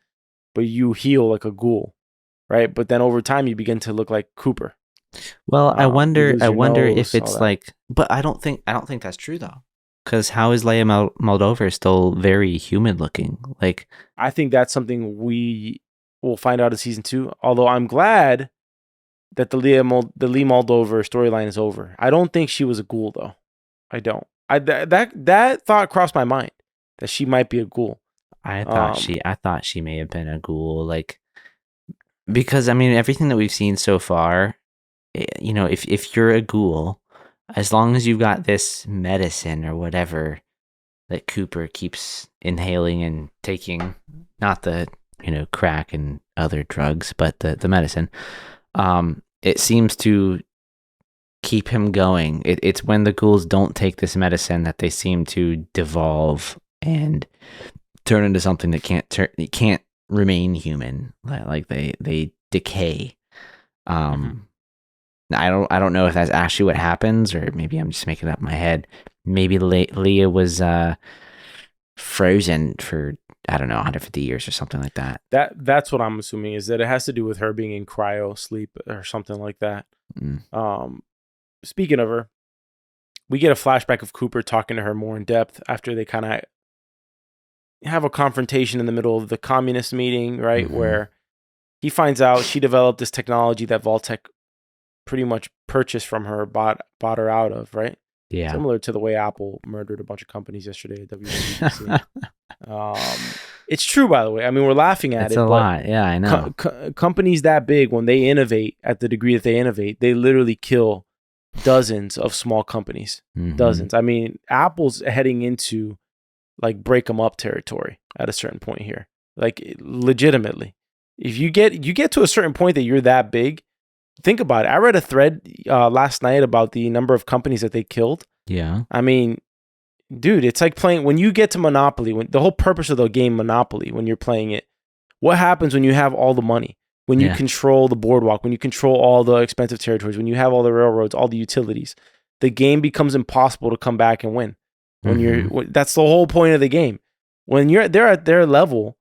but you heal like a ghoul, right? But then over time you begin to look like Cooper. Well, I wonder if it's like, but I don't think that's true though. Because how is Lee Moldaver still very human looking? Like, I think that's something we will find out in season 2. Although I'm glad that the Lee Moldaver storyline is over. I don't think she was a ghoul though. I don't. That thought crossed my mind that she might be a ghoul. I thought she may have been a ghoul, like, because I mean everything that we've seen so far, if you're a ghoul, as long as you've got this medicine or whatever that Cooper keeps inhaling and taking, not the crack and other drugs, but the medicine, it seems to keep him going. It's when the ghouls don't take this medicine that they seem to devolve and turn into something that can't remain human. Like they decay. I don't know if that's actually what happens, or maybe I'm just making it up in my head. Maybe Leah was frozen for, I don't know, 150 years or something like that. That's what I'm assuming, is that it has to do with her being in cryo sleep or something like that. Speaking of her, we get a flashback of Cooper talking to her more in depth after they kind of have a confrontation in the middle of the communist meeting, right? Mm-hmm. Where he finds out she developed this technology that Vault Tec pretty much purchased from her, bought her out of, right? Yeah. Similar to the way Apple murdered a bunch of companies yesterday at WWDC. It's true, by the way. I mean, we're laughing at It's it. a but lot. Yeah, I know. Companies that big, when they innovate at the degree that they innovate, they literally kill dozens of small companies. Mhm. Dozens. I mean, Apple's heading into like break them up territory at a certain point here. Like legitimately, if you get to a certain point that you're that big, think about it. I read a thread last night about the number of companies that they killed. Yeah. I mean, dude, it's like playing when you get to Monopoly. When the whole purpose of the game Monopoly, when you're playing it, what happens when you have all the money? When you Yeah. control the boardwalk, when you control all the expensive territories, when you have all the railroads, all the utilities, the game becomes impossible to come back and win. That's the whole point of the game. When they're at their level,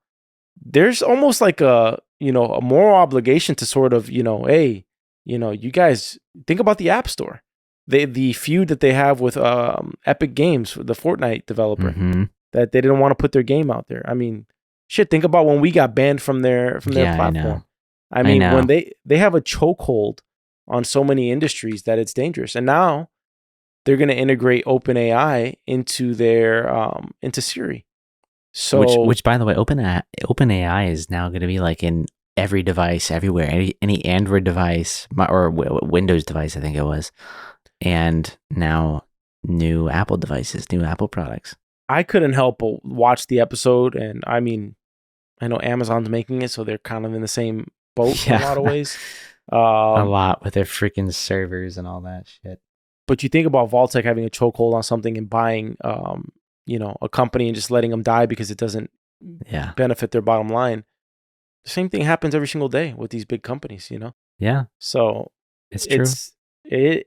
there's almost like a moral obligation to sort of, hey, you guys think about the App Store. The feud that they have with Epic Games, the Fortnite developer, that they didn't want to put their game out there. I mean, shit, think about when we got banned from their platform. I mean, when they have a chokehold on so many industries that it's dangerous. And now they're going to integrate OpenAI into their into Siri. So which by the way, OpenAI is now going to be like in every device everywhere, any Android device or Windows device, I think it was. And now new Apple devices, new Apple products. I couldn't help but watch the episode, and I mean, I know Amazon's making it, so they're kind of in the same boat in a lot of ways. A lot with their freaking servers and all that shit. But you think about Vault Tec having a chokehold on something and buying, a company and just letting them die because it doesn't benefit their bottom line. The same thing happens every single day with these big companies, Yeah. So it's true. It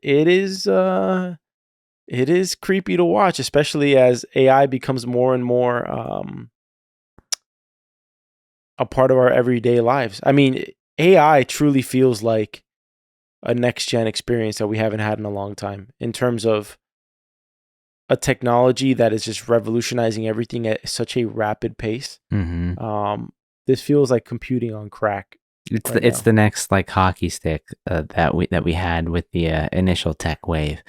is creepy to watch, especially as AI becomes more and more a part of our everyday lives. I mean, AI truly feels like a next-gen experience that we haven't had in a long time in terms of a technology that is just revolutionizing everything at such a rapid pace. This feels like computing on crack. It's the next like hockey stick that we had with the initial tech wave,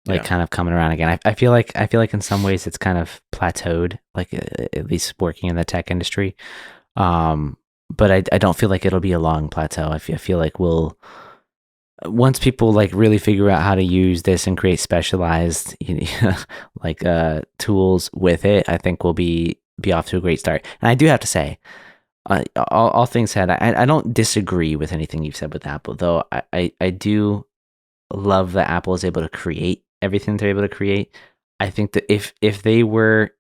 kind of coming around again. I feel like in some ways it's kind of plateaued, like at least working in the tech industry. But I don't feel like it'll be a long plateau. I feel like once people like really figure out how to use this and create specialized tools with it, I think we'll be off to a great start. And I do have to say, all things said, I don't disagree with anything you've said with Apple, though. I do love that Apple is able to create everything they're able to create. I think that if they were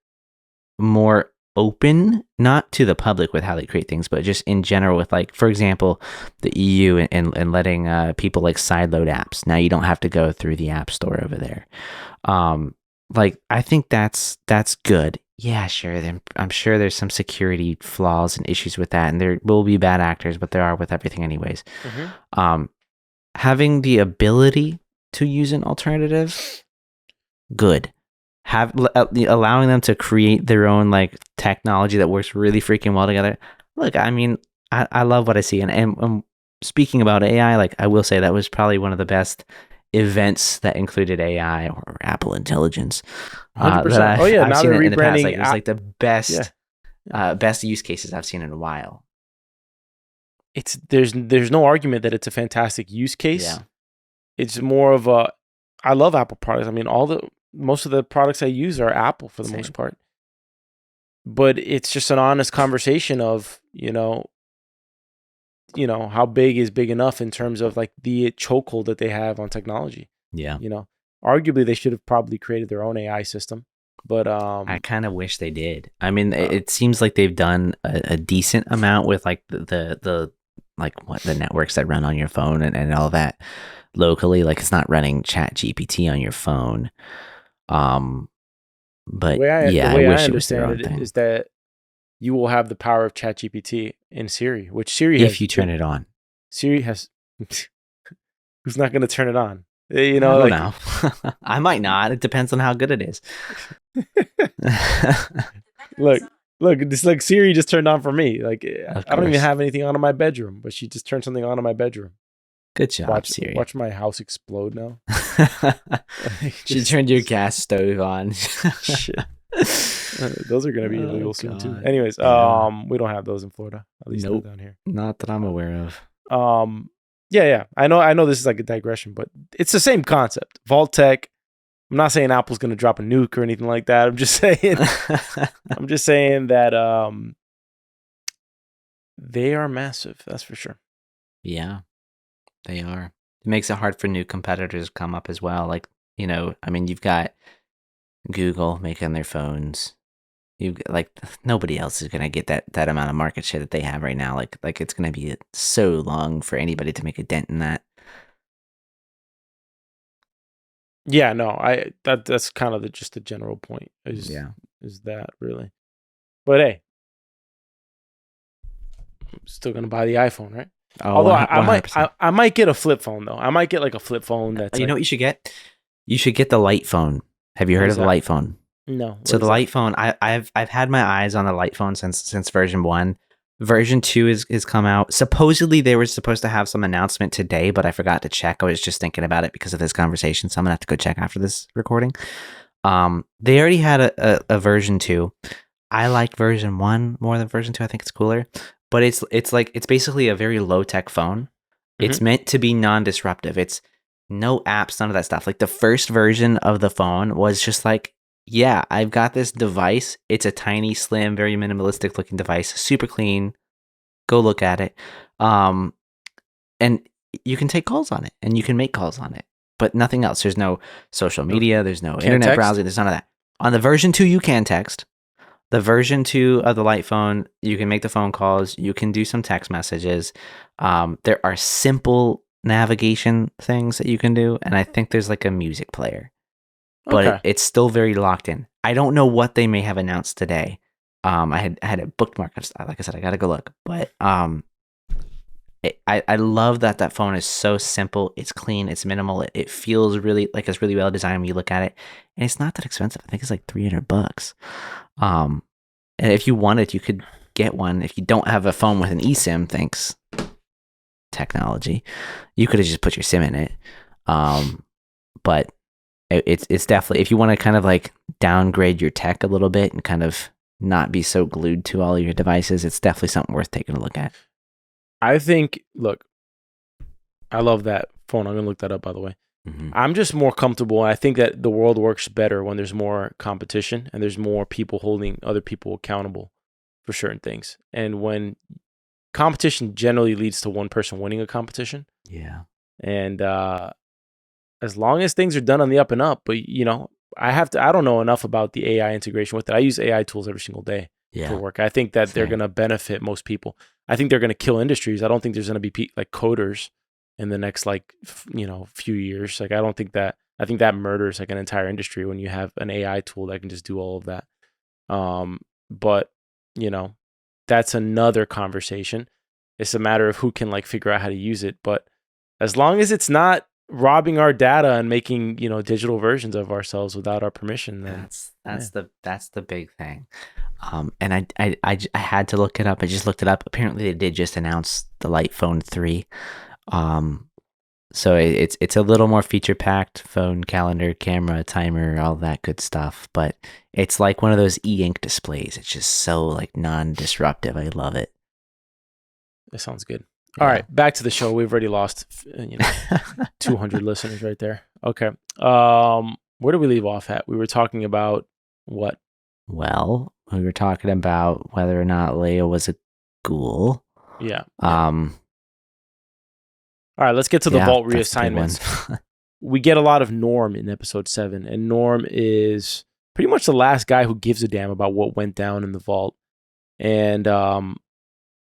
more open, not to the public with how they create things, but just in general with, like, for example, the EU and letting people like sideload apps. Now you don't have to go through the App Store over there. I think that's good. Yeah, sure. I'm sure there's some security flaws and issues with that, and there will be bad actors, but there are with everything anyways. Having the ability to use an alternative, good. Allowing them to create their own like technology that works really freaking well together. Look, I mean, I love what I see, and speaking about AI, like I will say that was probably one of the best events that included AI or Apple Intelligence. 100%. I've now seen they're it in the past. rebranding. Like, it was like the best, best use cases I've seen in a while. There's no argument that it's a fantastic use case. Yeah. It's more of I love Apple products. I mean, most of the products I use are Apple for the most part. But it's just an honest conversation of, how big is big enough in terms of like the chokehold that they have on technology. Yeah. Arguably they should have probably created their own AI system. But I kind of wish they did. I mean, it seems like they've done a decent amount with like the networks that run on your phone and all that locally. Like, it's not running ChatGPT on your phone. But the way I wish I it was their own understand it thing. is that you will have the power of ChatGPT in Siri, which Siri if you turn it on. Siri has. Who's not going to turn it on? I don't know. I might not. It depends on how good it is. Look, this like Siri just turned on for me. Like, I don't even have anything on in my bedroom, but she just turned something on in my bedroom. Good job, Siri. Watch my house explode now. She turned your gas stove on. Shit. Those are going to be illegal soon too. God. Anyways, Yeah. we don't have those in Florida. At least Nope. not down here. Not that I'm aware of. Yeah. I know this is like a digression, but it's the same concept. Vault Tec. I'm not saying Apple's going to drop a nuke or anything like that. I'm just saying that they are massive. That's for sure. Yeah, they are. It makes it hard for new competitors to come up as well. Like, I mean, you've got Google making their phones. Nobody else is gonna get that amount of market share that they have right now. Like it's gonna be so long for anybody to make a dent in that. Yeah, no, that's kind of just the general point. Is that really? But hey, I'm still gonna buy the iPhone, right? Oh, Although 100%. I might get a flip phone though. I might get like a flip phone that's. You know what you should get? You should get the light phone. Have you heard of the light phone? No. So the light phone, I've had my eyes on the light phone since version 1. Version 2 is come out. Supposedly they were supposed to have some announcement today, but I forgot to check. I was just thinking about it because of this conversation, so I'm gonna have to go check after this recording. They already had a version 2. I like version 1 more than version 2. I think it's cooler. But it's basically a very low tech phone. Mm-hmm. It's meant to be non-disruptive. It's no apps, none of that stuff. Like the first version of the phone was just like, yeah, I've got this device. It's a tiny, slim, very minimalistic looking device, super clean. Go look at it. And you can take calls on it and you can make calls on it, but nothing else. There's no social media. There's no internet browsing. There's none of that. On the version 2, you can text. The version 2 of the light phone, you can make the phone calls. You can do some text messages. There are simple navigation things that you can do. And I think there's like a music player. But it's still very locked in. I don't know what they may have announced today. I had a bookmark. Like I said, I got to go look. But I love that phone is so simple. It's clean. It's minimal. It feels really like it's really well designed when you look at it. And it's not that expensive. I think it's like $300. And if you wanted, you could get one. If you don't have a phone with an eSIM, thanks technology, you could have just put your SIM in it. But it's definitely, if you want to kind of like downgrade your tech a little bit and kind of not be so glued to all your devices, it's definitely something worth taking a look at. I think, look, I love that phone. I'm going to look that up, by the way. Mm-hmm. I'm just more comfortable. I think that the world works better when there's more competition and there's more people holding other people accountable for certain things. And when competition generally leads to one person winning a competition. Yeah. And as long as things are done on the up and up, but I don't know enough about the AI integration with it. I use AI tools every single day for work. I think that they're going to benefit most people. I think they're going to kill industries. I don't think there's going to be like coders in the next few years. Like I think that murders like an entire industry when you have an AI tool that can just do all of that. But that's another conversation. It's a matter of who can like figure out how to use it. But as long as it's not robbing our data and making digital versions of ourselves without our permission, then that's the big thing. And I had to look it up. I just looked it up. Apparently they did just announce the Light Phone 3. So it's a little more feature packed: phone, calendar, camera, timer, all that good stuff. But it's like one of those e-ink displays. It's just so like non-disruptive. I love it. It sounds good. Yeah. All right, back to the show. We've already lost 200 listeners right there. Okay. Where did we leave off at? We were talking about what? Well, we were talking about whether or not Leia was a ghoul. Yeah. All right, let's get to the Vault reassignments. We get a lot of Norm in episode 7, and Norm is pretty much the last guy who gives a damn about what went down in the Vault. And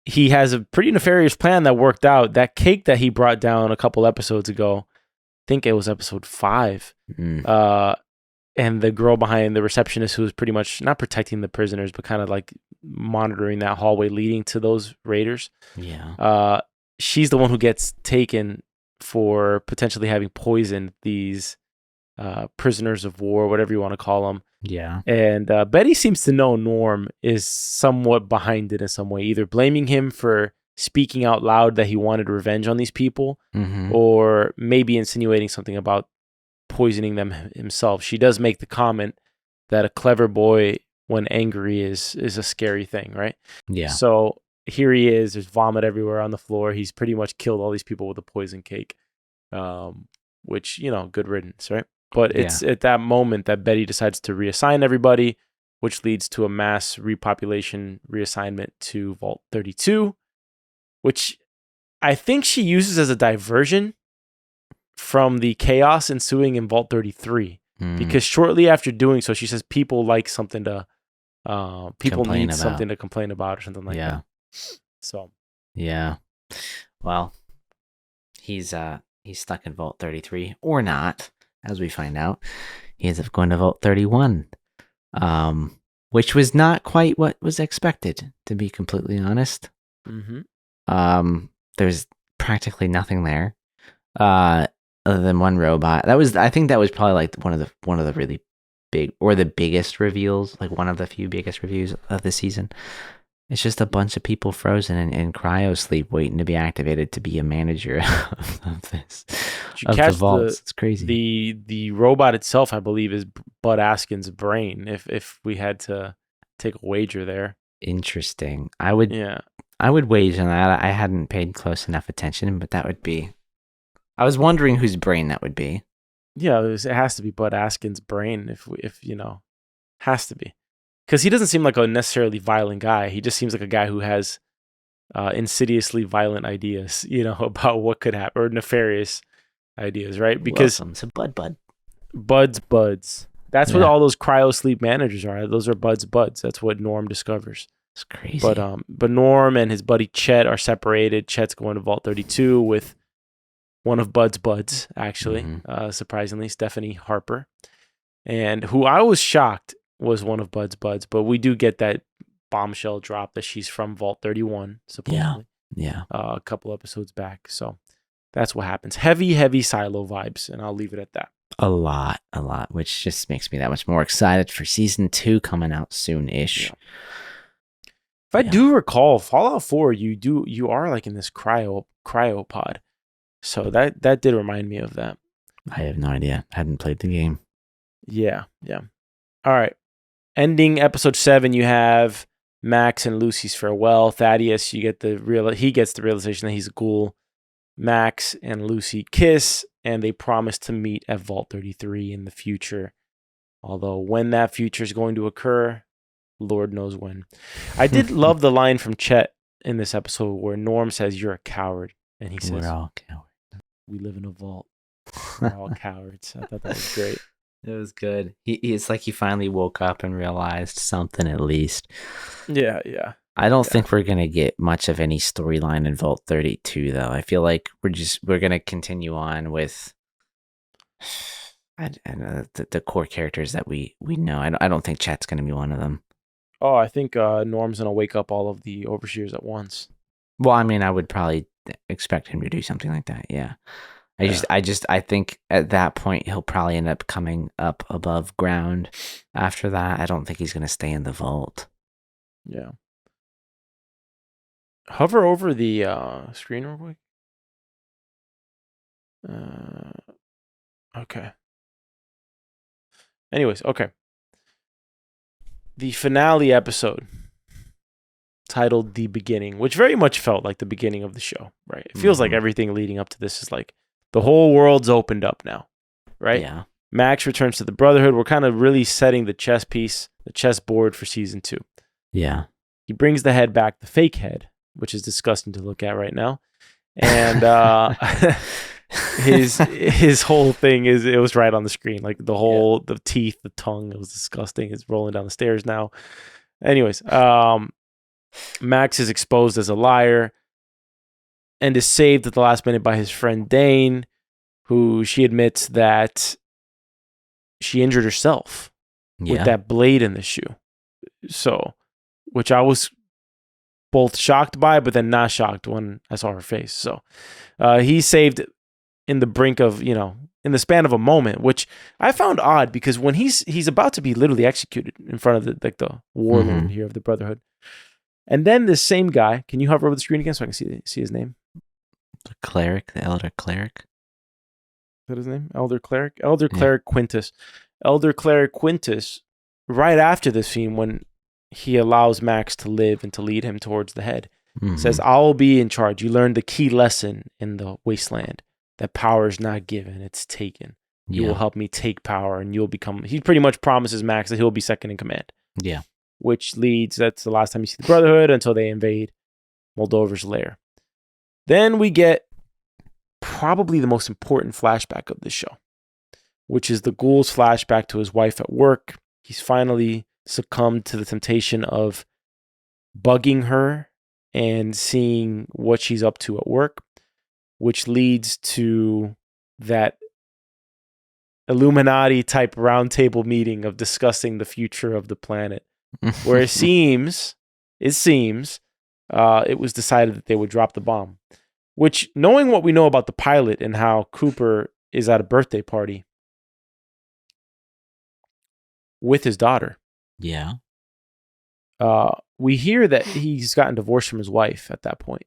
he has a pretty nefarious plan that worked out. That cake that he brought down a couple episodes ago, I think it was episode 5, and the girl behind the receptionist who was pretty much not protecting the prisoners, but kind of like monitoring that hallway leading to those raiders. Yeah. She's the one who gets taken for potentially having poisoned these prisoners of war, whatever you want to call them. Yeah. And Betty seems to know Norm is somewhat behind it in some way, either blaming him for speaking out loud that he wanted revenge on these people, or maybe insinuating something about poisoning them himself. She does make the comment that a clever boy when angry is a scary thing, right? Yeah. So here he is. There's vomit everywhere on the floor. He's pretty much killed all these people with a poison cake, which, good riddance, right? But it's at that moment that Betty decides to reassign everybody, which leads to a mass repopulation reassignment to Vault 32, which I think she uses as a diversion from the chaos ensuing in Vault 33. Because shortly after doing so, she says people like something to, people need something to complain about or something like that. So, yeah. Well, he's stuck in Vault 33 or not, as we find out. He ends up going to Vault 31, which was not quite what was expected, to be completely honest. There's practically nothing there, other than one robot. I think that was probably like one of the really big, or the biggest reveals, like one of the few biggest reviews of the season. It's just a bunch of people frozen in cryo sleep, waiting to be activated to be a manager of this. Of the vaults. It's crazy. The robot itself, I believe, is Bud Askin's brain. If we had to take a wager there. Interesting. I would wager on that. I hadn't paid close enough attention, but that would be. I was wondering whose brain that would be. Yeah, it has to be Bud Askin's brain. If has to be. Because he doesn't seem like a necessarily violent guy. He just seems like a guy who has insidiously violent ideas, about what could happen, or nefarious ideas, right? Because welcome to Bud. Buds. That's what all those cryo sleep managers are. Those are Bud's buds. That's what Norm discovers. It's crazy. But Norm and his buddy Chet are separated. Chet's going to Vault 32 with one of Bud's buds, actually, surprisingly, Stephanie Harper, and who I was shocked was one of Bud's buds, but we do get that bombshell drop that she's from Vault 31, supposedly. Yeah. A couple episodes back. So that's what happens. Heavy Silo vibes, and I'll leave it at that. A lot, which just makes me that much more excited for season 2 coming out soon-ish. Yeah. If I do recall, Fallout 4, you are like in this cryopod. So that did remind me of that. I have no idea. I hadn't played the game. Yeah. All right. Ending episode 7, you have Max and Lucy's farewell. Thaddeus, he gets the realization that he's a ghoul. Max and Lucy kiss, and they promise to meet at Vault 33 in the future. Although when that future is going to occur, Lord knows when. I did love the line from Chet in this episode where Norm says, "You're a coward," and he says, "We're all cowards. We live in a vault. We're all cowards." I thought that was great. It was good. It's like he finally woke up and realized something at least. Yeah. I don't think we're gonna get much of any storyline in Vault 32 though. I feel like we're gonna continue on with the core characters that we know. I don't think Chet's gonna be one of them. Oh, I think Norm's gonna wake up all of the overseers at once. Well, I mean, I would probably expect him to do something like that. Yeah. I think at that point he'll probably end up coming up above ground. After that, I don't think he's going to stay in the vault. Yeah. Hover over the screen real quick. Okay. Anyways, okay. The finale episode, titled The Beginning, which very much felt like the beginning of the show, right? It feels like everything leading up to this is like the whole world's opened up now, right? Yeah. Max returns to the Brotherhood. We're kind of really setting the chessboard for season 2. Yeah. He brings the head back, the fake head, which is disgusting to look at right now. And his whole thing it was right on the screen. Like the teeth, the tongue, it was disgusting. It's rolling down the stairs now. Anyways, Max is exposed as a liar and is saved at the last minute by his friend Dane, who she admits that she injured herself with that blade in the shoe. So, which I was both shocked by, but then not shocked when I saw her face. So, he's saved in the brink of, in the span of a moment, which I found odd because when he's about to be literally executed in front of the warlord here of the Brotherhood. And then this same guy, can you hover over the screen again so I can see his name? The elder cleric. Is that his name? Elder cleric? Elder cleric Quintus. Elder cleric Quintus right after this scene, when he allows Max to live and to lead him towards the head, says, I'll be in charge. You learned the key lesson in the wasteland, that power is not given, it's taken. You will help me take power, and you'll become... He pretty much promises Max that he'll be second in command. Yeah. Which leads... That's the last time you see the Brotherhood until they invade Moldaver's lair. Then we get probably the most important flashback of this show, which is the ghoul's flashback to his wife at work. He's finally succumbed to the temptation of bugging her and seeing what she's up to at work, which leads to that Illuminati type roundtable meeting of discussing the future of the planet, where it seems it was decided that they would drop the bomb. Which, knowing what we know about the pilot and how Cooper is at a birthday party with his daughter, we hear that he's gotten divorced from his wife at that point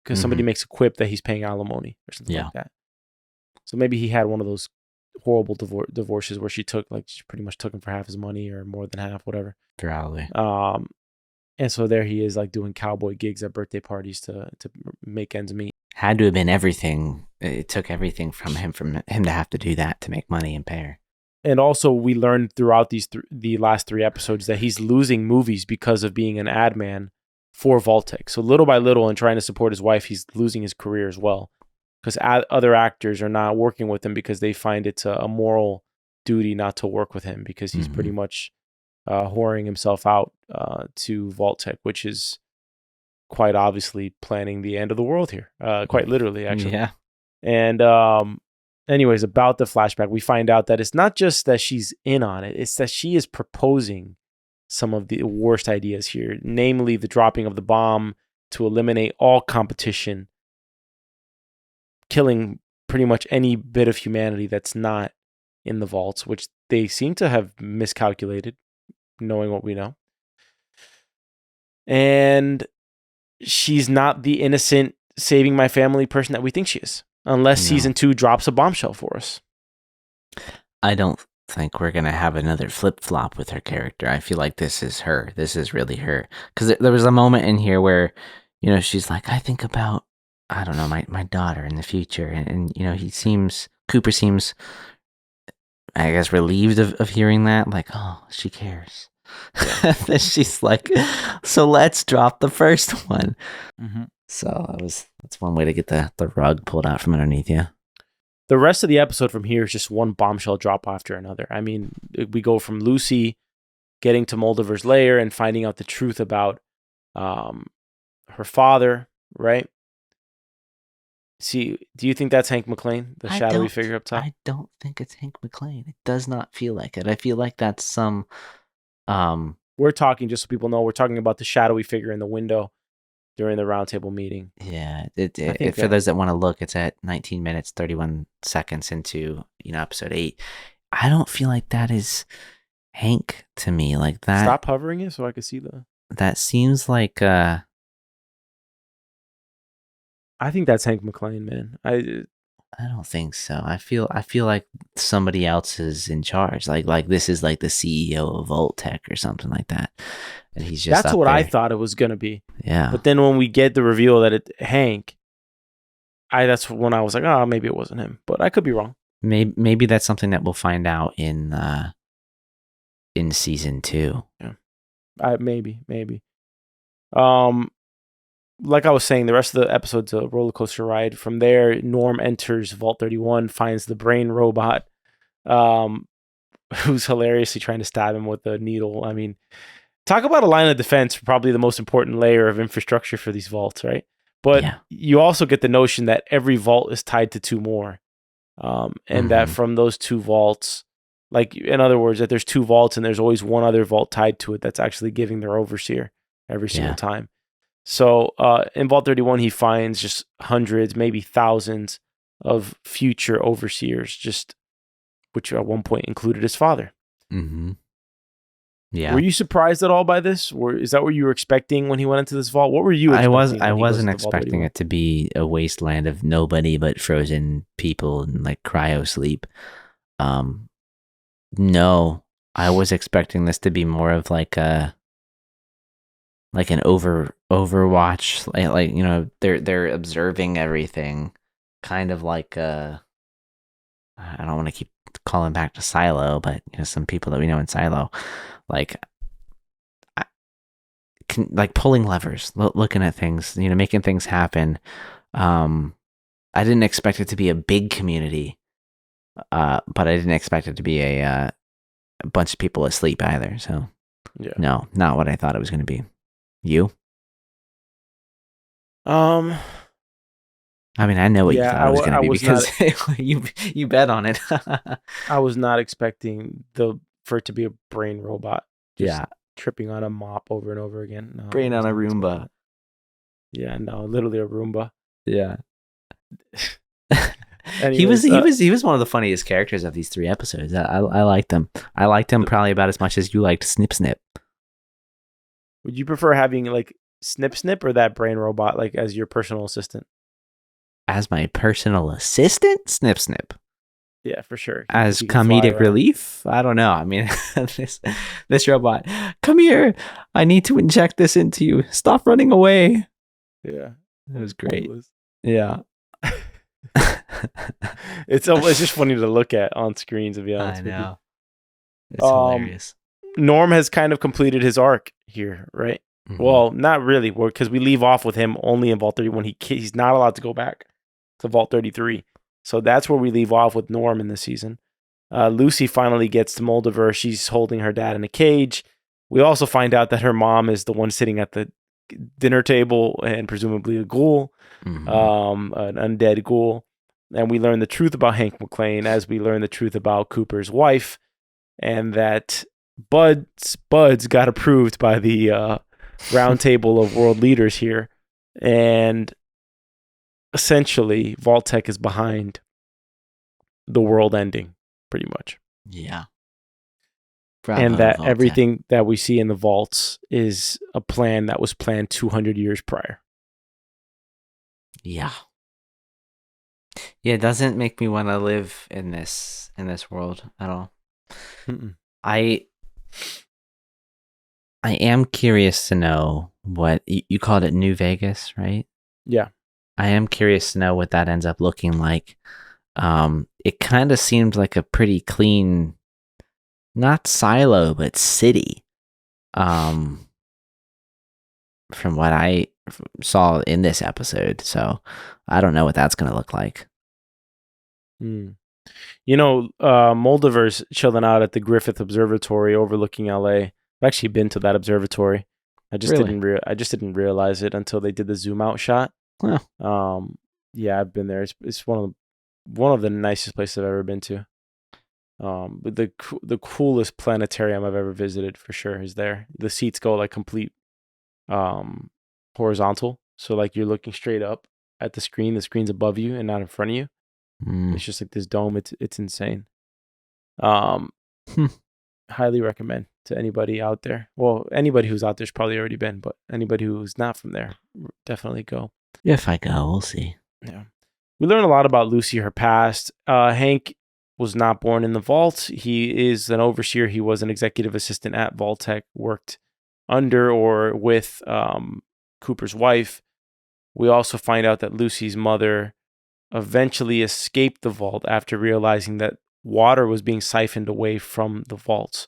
because somebody makes a quip that he's paying alimony or something like that. So maybe he had one of those horrible divorces where she pretty much took him for half his money or more than half, whatever. Probably. And so there he is, like doing cowboy gigs at birthday parties to make ends meet. Had to have been everything. It took everything from him to have to do that to make money and pay her. And also, we learned throughout the last 3 episodes that he's losing movies because of being an ad man for Vault Tec. So little by little, in trying to support his wife, he's losing his career as well. Because other actors are not working with him because they find it's a moral duty not to work with him because he's pretty much whoring himself out to Vault Tec, which is quite obviously planning the end of the world here. Quite literally, actually. Yeah. And anyways, about the flashback, we find out that it's not just that she's in on it, it's that she is proposing some of the worst ideas here, namely the dropping of the bomb to eliminate all competition, killing pretty much any bit of humanity that's not in the vaults, which they seem to have miscalculated, knowing what we know. And she's not the innocent saving my family person that we think she is, unless season 2 drops a bombshell for us. I don't think we're going to have another flip-flop with her character. I feel like this is her. This is really her. Because there was a moment in here where, she's like, I think about, I don't know, my daughter in the future. And Cooper seems, I guess, relieved of hearing that. Like, oh, she cares. Yeah. Then she's like, so let's drop the first one. So that's one way to get the rug pulled out from underneath you. The rest of the episode from here is just one bombshell drop after another. I mean, we go from Lucy getting to Moldaver's lair and finding out the truth about her father, right? See, do you think that's Hank McClane, the shadowy figure up top? I don't think it's Hank McClane. It does not feel like it. I feel like that's some... We're talking, just so people know, we're talking about the shadowy figure in the window during the roundtable meeting. Yeah, for those that want to look, it's at 19 minutes, 31 seconds into episode 8. I don't feel like that is Hank to me. Like that. Stop hovering it so I can see the. That seems like. I think that's Hank McClane, man. I don't think so. I feel like somebody else is in charge. Like this is like the CEO of Vault Tec or something like that. And he's just that's what there. I thought it was gonna be. Yeah. But then when we get the reveal that it's Hank, that's when I was like, oh, maybe it wasn't him. But I could be wrong. Maybe that's something that we'll find out in season 2. Yeah. Maybe. Like I was saying, the rest of the episode's a roller coaster ride. From there, Norm enters Vault 31, finds the brain robot, who's hilariously trying to stab him with a needle. I mean, talk about a line of defense, probably the most important layer of infrastructure for these vaults, right? But you also get the notion that every vault is tied to 2 more. And that from those 2 vaults, like, in other words, that there's 2 vaults and there's always one other vault tied to it that's actually giving their overseer every single time. So in Vault 31, he finds just hundreds, maybe thousands of future overseers, which at one point included his father. Yeah. Were you surprised at all by this? Is that what you were expecting when he went into this vault? What were you expecting? I wasn't expecting it to be a wasteland of nobody but frozen people and like cryo sleep. No, I was expecting this to be more of like an Overwatch, like they're observing everything, kind of like I don't want to keep calling back to Silo, but some people that we know in Silo, like like pulling levers, looking at things, making things happen. I didn't expect it to be a big community, but I didn't expect it to be a bunch of people asleep either. So Yeah. no, not what I thought it was going to be. You? I mean, I know what you thought it was going to be because you bet on it. I was not expecting for it to be a brain robot. Just tripping on a mop over and over again. No, brain on a Roomba. Yeah, no, literally a Roomba. Yeah. Anyways, he was one of the funniest characters of these 3 episodes. I liked him. I liked him probably about as much as you liked Snip Snip. Would you prefer having like Snip Snip or that brain robot like as your personal assistant? As my personal assistant, Snip Snip. Yeah, for sure. As comedic relief, I don't know. I mean, this robot, come here. I need to inject this into you. Stop running away. Yeah, it was great. Yeah. It's just funny to look at on screen, to be honest. I know. It's hilarious. Norm has kind of completed his arc here, right? Mm-hmm. Well, not really, because we leave off with him only in Vault 30 when he's not allowed to go back to Vault 33. So that's where we leave off with Norm in this season. Lucy finally gets to Moldaver. She's holding her dad in a cage. We also find out that her mom is the one sitting at the dinner table and presumably a ghoul, an undead ghoul. And we learn the truth about Hank McClane as we learn the truth about Cooper's wife, and that Bud's got approved by the round table of world leaders here. And essentially, Vault Tec is behind the world ending, pretty much. Yeah. Bravo, and that everything that we see in the vaults is a plan that was planned 200 years prior. Yeah. Yeah, it doesn't make me want to live in this world at all. Mm-mm. I am curious to know what you called it, New Vegas, right? Yeah. I am curious to know what that ends up looking like. It kind of seemed like a pretty clean, not silo, but city. From what I saw in this episode. So I don't know what that's going to look like. Moldaver's chilling out at the Griffith Observatory overlooking LA. I've actually been to that observatory. I just didn't realize it until they did the zoom out shot. Huh. Yeah, I've been there. It's one of the nicest places I've ever been to. But the coolest planetarium I've ever visited for sure is there. The seats go like complete horizontal, so like you're looking straight up at the screen. The screen's above you and not in front of you. It's just like this dome. It's insane. Highly recommend to anybody out there. Well, anybody who's out there's probably already been, but anybody who's not from there, definitely go. If I go, we'll see. Yeah. We learn a lot about Lucy, her past. Hank was not born in the vault. He is an overseer. He was an executive assistant at Vault Tec, worked under or with Cooper's wife. We also find out that Lucy's mother eventually escaped the vault after realizing that water was being siphoned away from the vaults,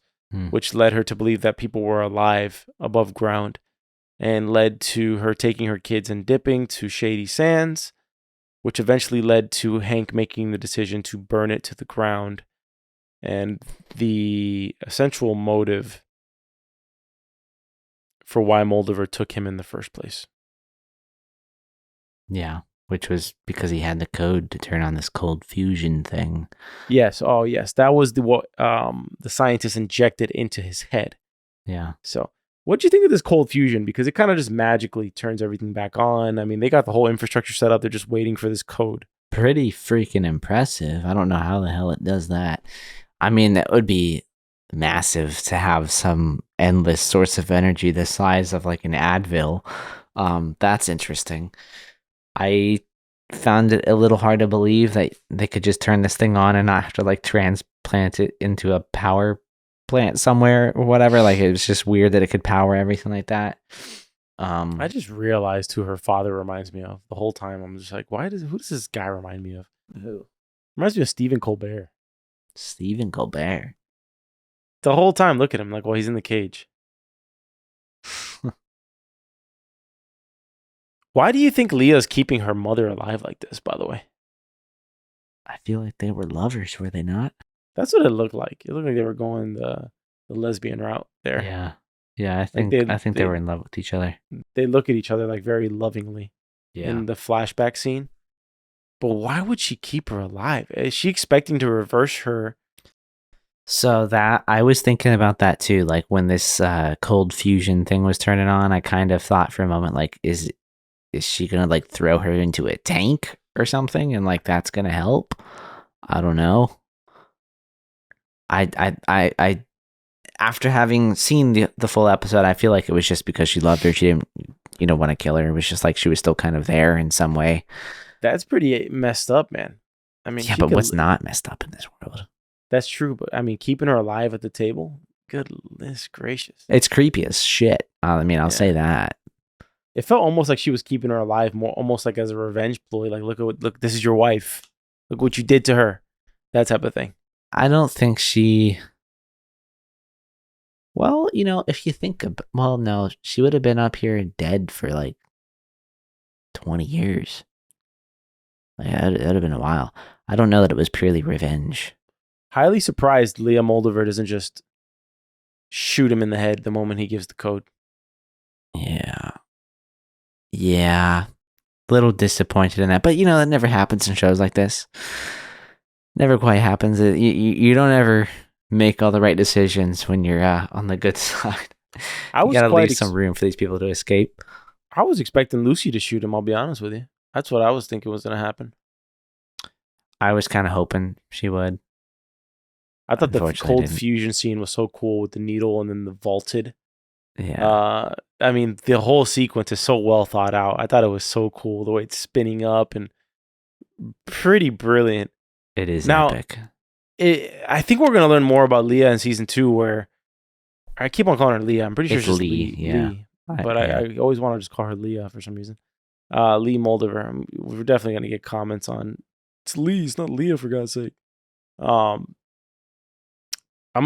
which led her to believe that people were alive above ground, and led to her taking her kids and dipping to Shady Sands, which eventually led to Hank making the decision to burn it to the ground. And the essential motive for why Moldaver took him in the first place. Yeah, which was because he had the code to turn on this cold fusion thing. Yes. Oh, yes. That was what the scientist injected into his head. Yeah. So what do you think of this cold fusion? Because it kind of just magically turns everything back on. I mean, they got the whole infrastructure set up. They're just waiting for this code. Pretty freaking impressive. I don't know how the hell it does that. I mean, that would be massive to have some endless source of energy the size of like an Advil. That's interesting. I found it a little hard to believe that they could just turn this thing on and not have to like transplant it into a power plant somewhere or whatever. Like, it was just weird that it could power everything like that. I just realized who her father reminds me of the whole time. I'm just like, who does this guy remind me of? Who? Reminds me of Stephen Colbert. Stephen Colbert. The whole time, look at him like, well, he's in the cage. Why do you think Leah's keeping her mother alive like this, by the way? I feel like they were lovers, were they not? That's what it looked like. It looked like they were going the lesbian route there. Yeah. Yeah, I think they were in love with each other. They look at each other like very lovingly in the flashback scene. But why would she keep her alive? Is she expecting to reverse her? So that I was thinking about that too. Like when this cold fusion thing was turning on, I kind of thought for a moment, like, is she gonna like throw her into a tank or something, and like that's gonna help? I don't know. I after having seen the full episode, I feel like it was just because she loved her. She didn't, want to kill her. It was just like she was still kind of there in some way. That's pretty messed up, man. I mean, yeah, but what's not messed up in this world? That's true, but I mean, keeping her alive at the table, goodness gracious. It's creepy as shit. I'll say that. It felt almost like she was keeping her alive, more almost like as a revenge ploy. Like, look, this is your wife. Look what you did to her. That type of thing. I don't think she. Well, if you think no, she would have been up here dead for like 20 years. Like, it would have been a while. I don't know that it was purely revenge. Highly surprised Lee Moldaver doesn't just shoot him in the head the moment he gives the code. Yeah. Little disappointed in that. But, that never happens in shows like this. Never quite happens. You don't ever make all the right decisions when you're on the good side. You gotta leave some room for these people to escape. I was expecting Lucy to shoot him, I'll be honest with you. That's what I was thinking was going to happen. I was kind of hoping she would. I thought the cold fusion scene was so cool with the needle and then the vaulted. Yeah. I mean, the whole sequence is so well thought out. I thought it was so cool the way it's spinning up and pretty brilliant. It is epic. I think we're going to learn more about Leah in season 2, where I keep on calling her Leah. I'm pretty sure it's just Lee. Yeah. Lee. But I always want to just call her Leah for some reason. Lee Moldaver. We're definitely going to get comments on, it's Lee, it's not Leah, for God's sake. I'm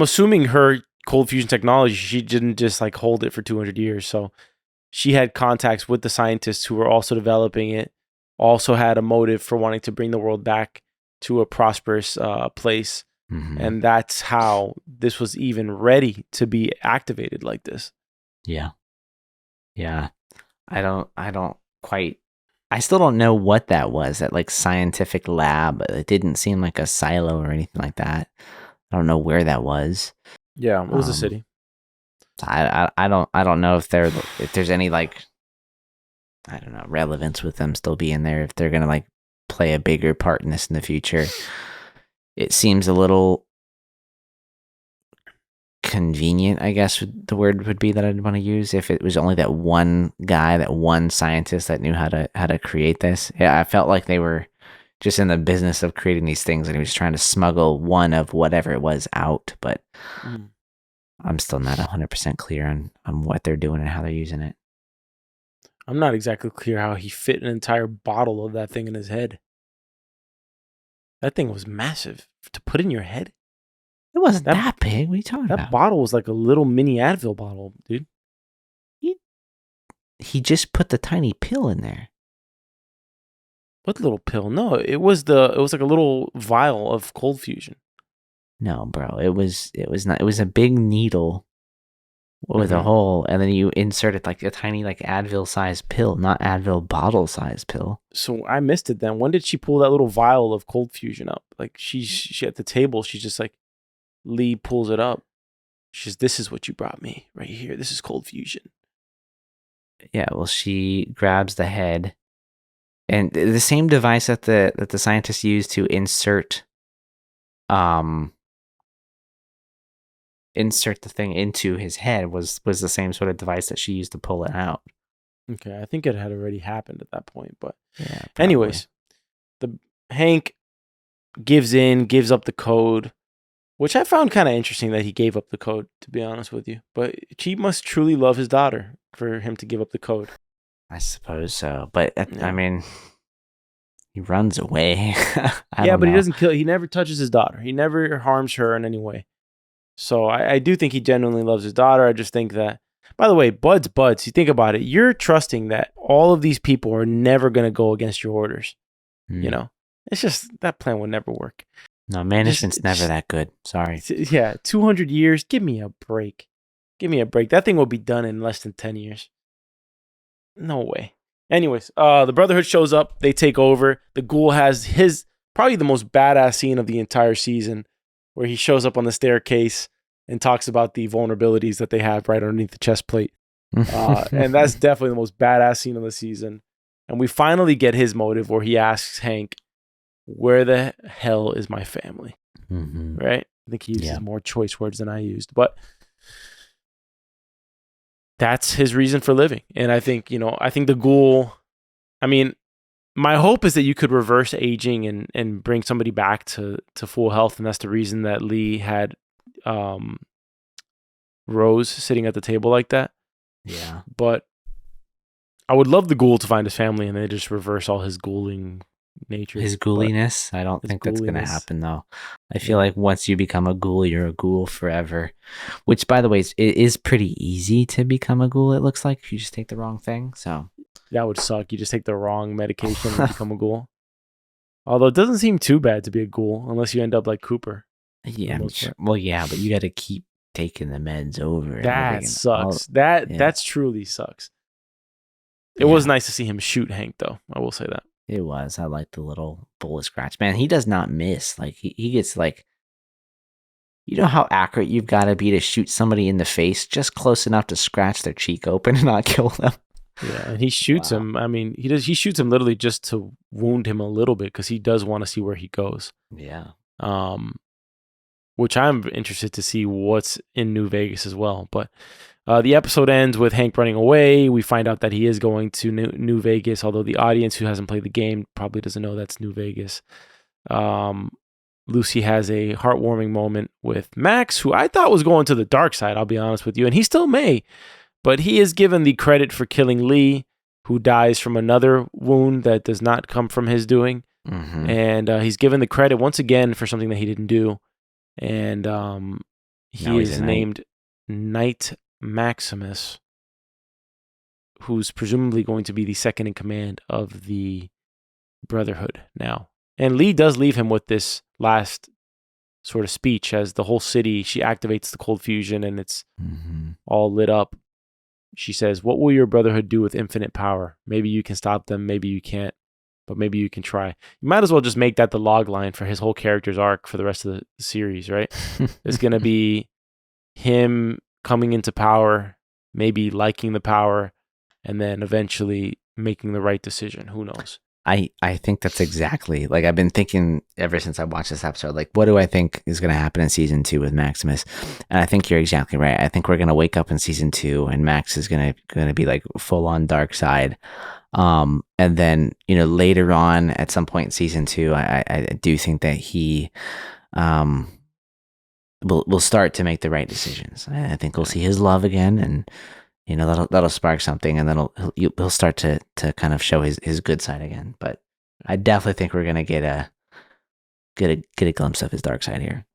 assuming her cold fusion technology, she didn't just like hold it for 200 years. So she had contacts with the scientists who were also developing it, also had a motive for wanting to bring the world back to a prosperous place. Mm-hmm. And that's how this was even ready to be activated like this. Yeah. I still don't know what that was, that like scientific lab. It didn't seem like a silo or anything like that. I don't know where that was. Yeah, it was a city. I don't know if there's any like, I don't know, relevance with them still being there, if they're gonna like play a bigger part in this in the future. It seems a little convenient, I guess the word would be that I'd want to use, if it was only that one guy, that one scientist that knew how to create this. Yeah, I felt like they were just in the business of creating these things, and he was trying to smuggle one of whatever it was out, but I'm still not 100% clear on what they're doing and how they're using it. I'm not exactly clear how he fit an entire bottle of that thing in his head. That thing was massive to put in your head. It wasn't that big. What are you talking about? That bottle was like a little mini Advil bottle, dude. He just put the tiny pill in there. What little pill? No, it was like a little vial of cold fusion. No, bro. It was not. It was a big needle with a hole, and then you inserted like a tiny like Advil sized pill, not Advil bottle sized pill. So I missed it then. When did she pull that little vial of cold fusion up? Like she at the table, she's just like, Lee pulls it up. She's, this is what you brought me right here. This is cold fusion. Yeah, well, she grabs the head, and the same device that the scientists used to insert the thing into his head was the same sort of device that she used to pull it out. Okay, I think it had already happened at that point, but yeah. Probably. Anyways, Hank gives up the code. which I found kind of interesting that he gave up the code, to be honest with you. But he must truly love his daughter for him to give up the code. I suppose so. But, Yeah. I mean, he runs away. I Yeah, don't but he know. doesn't kill. He never touches his daughter. He never harms her in any way. So I do think he genuinely loves his daughter. I just think that, by the way, Bud's buds. You think about it. You're trusting that all of these people are never going to go against your orders. You know, it's just that plan would never work. No, management's never that good. Sorry. Yeah, 200 years. Give me a break. Give me a break. That thing will be done in less than 10 years. No way. Anyways, the Brotherhood shows up. They take over. The Ghoul has his probably the most badass scene of the entire season, where he shows up on the staircase and talks about the vulnerabilities that they have right underneath the chest plate. And that's definitely the most badass scene of the season. And we finally get his motive where he asks Hank, where the hell is my family? Right? I think he uses more choice words than I used. But that's his reason for living. And I think, I think the Ghoul, I mean, my hope is that you could reverse aging and bring somebody back to full health. And that's the reason that Lee had Rose sitting at the table like that. Yeah. But I would love the Ghoul to find his family and they just reverse all his ghouling nature. His ghouliness? I don't think that's going to happen, though. I feel like once you become a ghoul, you're a ghoul forever. Which, by the way, it is pretty easy to become a ghoul, it looks like, if you just take the wrong thing. So that would suck. You just take the wrong medication and become a ghoul. Although it doesn't seem too bad to be a ghoul unless you end up like Cooper. Yeah. Well, yeah, but you got to keep taking the meds over. That sucks. That's truly sucks. It was nice to see him shoot Hank, though. I will say that. It was. I like the little bullet scratch. Man, he does not miss. Like, he gets, like, you know how accurate you've got to be to shoot somebody in the face just close enough to scratch their cheek open and not kill them? Yeah, and he shoots him. I mean, he shoots him literally just to wound him a little bit because he does want to see where he goes. Yeah. Which I'm interested to see what's in New Vegas as well. But the episode ends with Hank running away. We find out that he is going to New Vegas, although the audience who hasn't played the game probably doesn't know that's New Vegas. Lucy has a heartwarming moment with Max, who I thought was going to the dark side, I'll be honest with you, and he still may. But he is given the credit for killing Lee, who dies from another wound that does not come from his doing. And he's given the credit once again for something that he didn't do. And he is named Knight Maximus, who's presumably going to be the second in command of the Brotherhood now. And Lee does leave him with this last sort of speech as the whole city, she activates the cold fusion and it's all lit up. She says, what will your Brotherhood do with infinite power? Maybe you can stop them, maybe you can't, but maybe you can try. You might as well just make that the log line for his whole character's arc for the rest of the series, right? It's going to be him coming into power, maybe liking the power, and then eventually making the right decision. Who knows? I think that's exactly, like, I've been thinking ever since I watched this episode, like, what do I think is going to happen in season 2 with Maximus? And I think you're exactly right. I think we're going to wake up in season 2 and Max is going to be like full on dark side. And then, later on at some point in season 2, I do think that he will start to make the right decisions. I think we'll see his love again, and that'll spark something, and then he'll start to kind of show his good side again. But I definitely think we're gonna get a glimpse of his dark side here.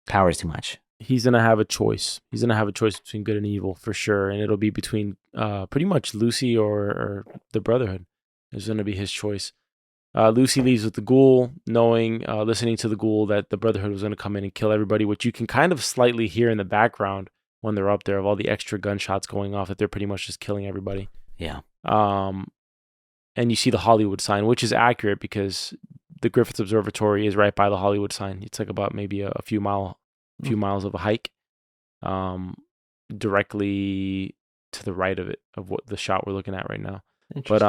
Power is too much. He's gonna have a choice. He's gonna have a choice between good and evil for sure, and it'll be between pretty much Lucy or the Brotherhood. It's gonna be his choice. Lucy leaves with the Ghoul, knowing, listening to the Ghoul that the Brotherhood was gonna come in and kill everybody, which you can kind of slightly hear in the background when they're up there of all the extra gunshots going off, that they're pretty much just killing everybody. Yeah. And you see the Hollywood sign, which is accurate because the Griffith Observatory is right by the Hollywood sign. It's like about maybe a few miles of a hike, directly to the right of it, of what the shot we're looking at right now. But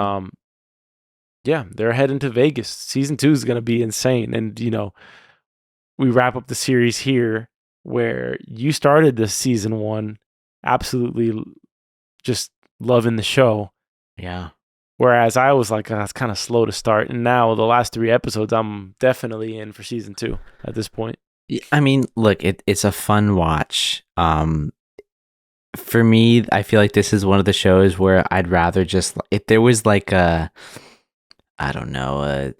yeah, they're heading to Vegas. Season 2 is going to be insane. And, we wrap up the series here where you started this season 1 absolutely just loving the show. Yeah. Whereas I was like, it's kind of slow to start. And now the last 3 episodes, I'm definitely in for season 2 at this point. I mean, look, it's a fun watch. For me, I feel like this is one of the shows where I'd rather just if there was like a I don't know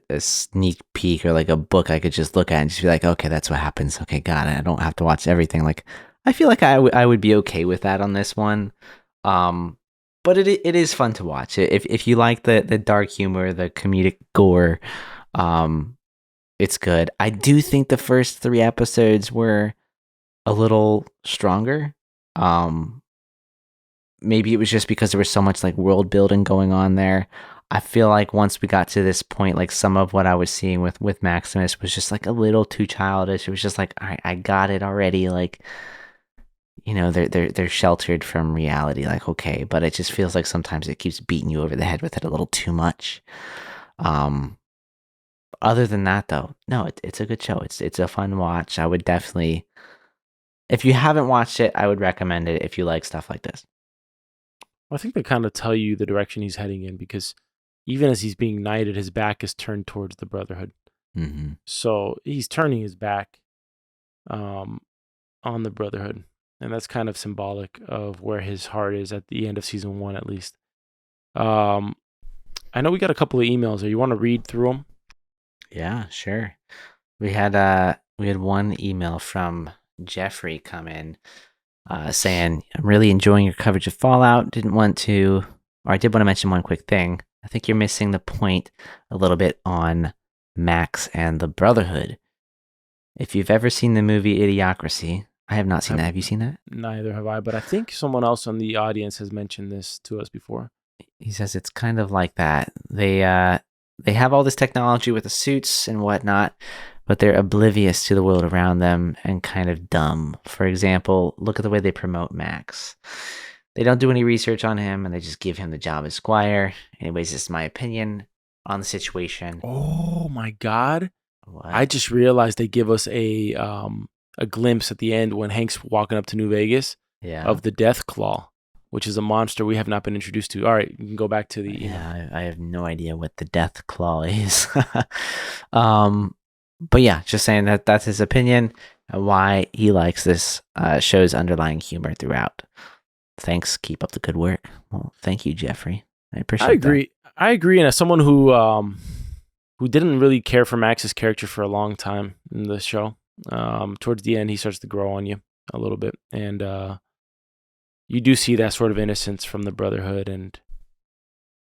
a sneak peek or like a book I could just look at and just be like, okay, that's what happens. Okay, got it. I don't have to watch everything. Like I feel like I would be okay with that on this one. Um, but it is fun to watch. If you like the dark humor, the comedic gore, um, it's good. I do think the first 3 episodes were a little stronger. Um, Maybe it was just because there was so much like world building going on there. I feel like once we got to this point, like some of what I was seeing with Maximus was just like a little too childish. It was just like, all right, I got it already. Like, they're sheltered from reality. Like, okay, but it just feels like sometimes it keeps beating you over the head with it a little too much. Um, Other than that, though, no, it's a good show. It's a fun watch. I would definitely, if you haven't watched it, I would recommend it if you like stuff like this. I think they kind of tell you the direction he's heading in because even as he's being knighted, his back is turned towards the Brotherhood. Mm-hmm. So he's turning his back um, on the Brotherhood. And that's kind of symbolic of where his heart is at the end of season 1, at least. I know we got a couple of emails. You want to read through them? Yeah, sure. We had one email from Jeffrey come in saying, I'm really enjoying your coverage of Fallout. I did want to mention one quick thing. I think you're missing the point a little bit on Max and the Brotherhood. If you've ever seen the movie Idiocracy, I have not seen that. Have you seen that? Neither have I, but I think someone else on the audience has mentioned this to us before. He says it's kind of like that. They have all this technology with the suits and whatnot, but they're oblivious to the world around them and kind of dumb. For example, look at the way they promote Max. They don't do any research on him and they just give him the job as squire. Anyways, this is my opinion on the situation. Oh my God. What? I just realized they give us a glimpse at the end when Hank's walking up to New Vegas of the Death Claw, which is a monster we have not been introduced to. All right, you can go back to the Yeah, I have no idea what the Death Claw is. But yeah, just saying that that's his opinion and why he likes this show's underlying humor throughout. Thanks. Keep up the good work. Well, thank you, Jeffrey. I appreciate that. I agree. I agree. And as someone who didn't really care for Max's character for a long time in the show, towards the end, he starts to grow on you a little bit. And you do see that sort of innocence from the Brotherhood and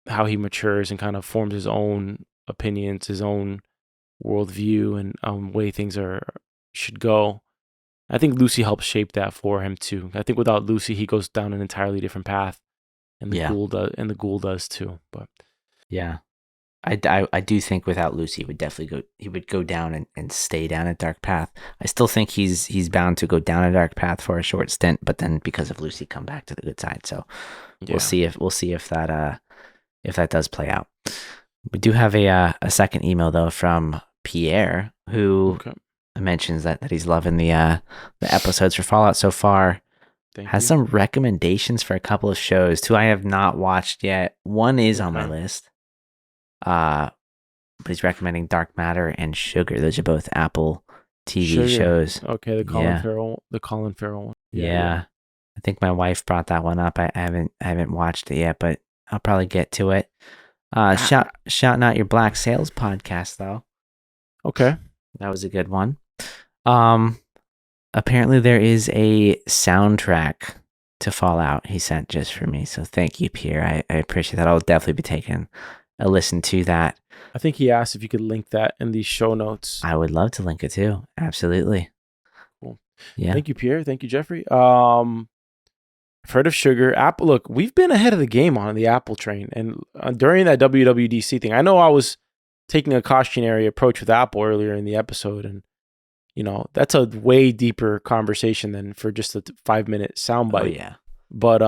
how he matures and kind of forms his own opinions, his own worldview, and way things should go. I think Lucy helps shape that for him too. I think without Lucy, he goes down an entirely different path, and the ghoul does too. But yeah, I do think without Lucy, he would go down and stay down a dark path. I still think he's bound to go down a dark path for a short stint, but then because of Lucy, come back to the good side. So we'll see if that does play out. We do have a second email though from Pierre who mentions that he's loving the episodes for Fallout so far. Has some recommendations for a couple of shows. 2 I have not watched yet. One is on my list. But he's recommending Dark Matter and Sugar. Those are both Apple TV shows. Okay, the Colin Farrell one. Yeah. I think my wife brought that one up. I haven't watched it yet, but I'll probably get to it. Shouting out your Black Sales podcast though. Okay. That was a good one. Apparently there is a soundtrack to Fallout he sent just for me. So thank you, Pierre. I appreciate that. I'll definitely be taking a listen to that. I think he asked if you could link that in the show notes. I would love to link it too. Absolutely. Cool. Yeah. Thank you, Pierre. Thank you, Jeffrey. I've heard of Sugar. Apple. Look, we've been ahead of the game on the Apple train. And during that WWDC thing, I know I was taking a cautionary approach with Apple earlier in the episode. And, that's a way deeper conversation than for just a 5-minute soundbite. Oh, yeah. But,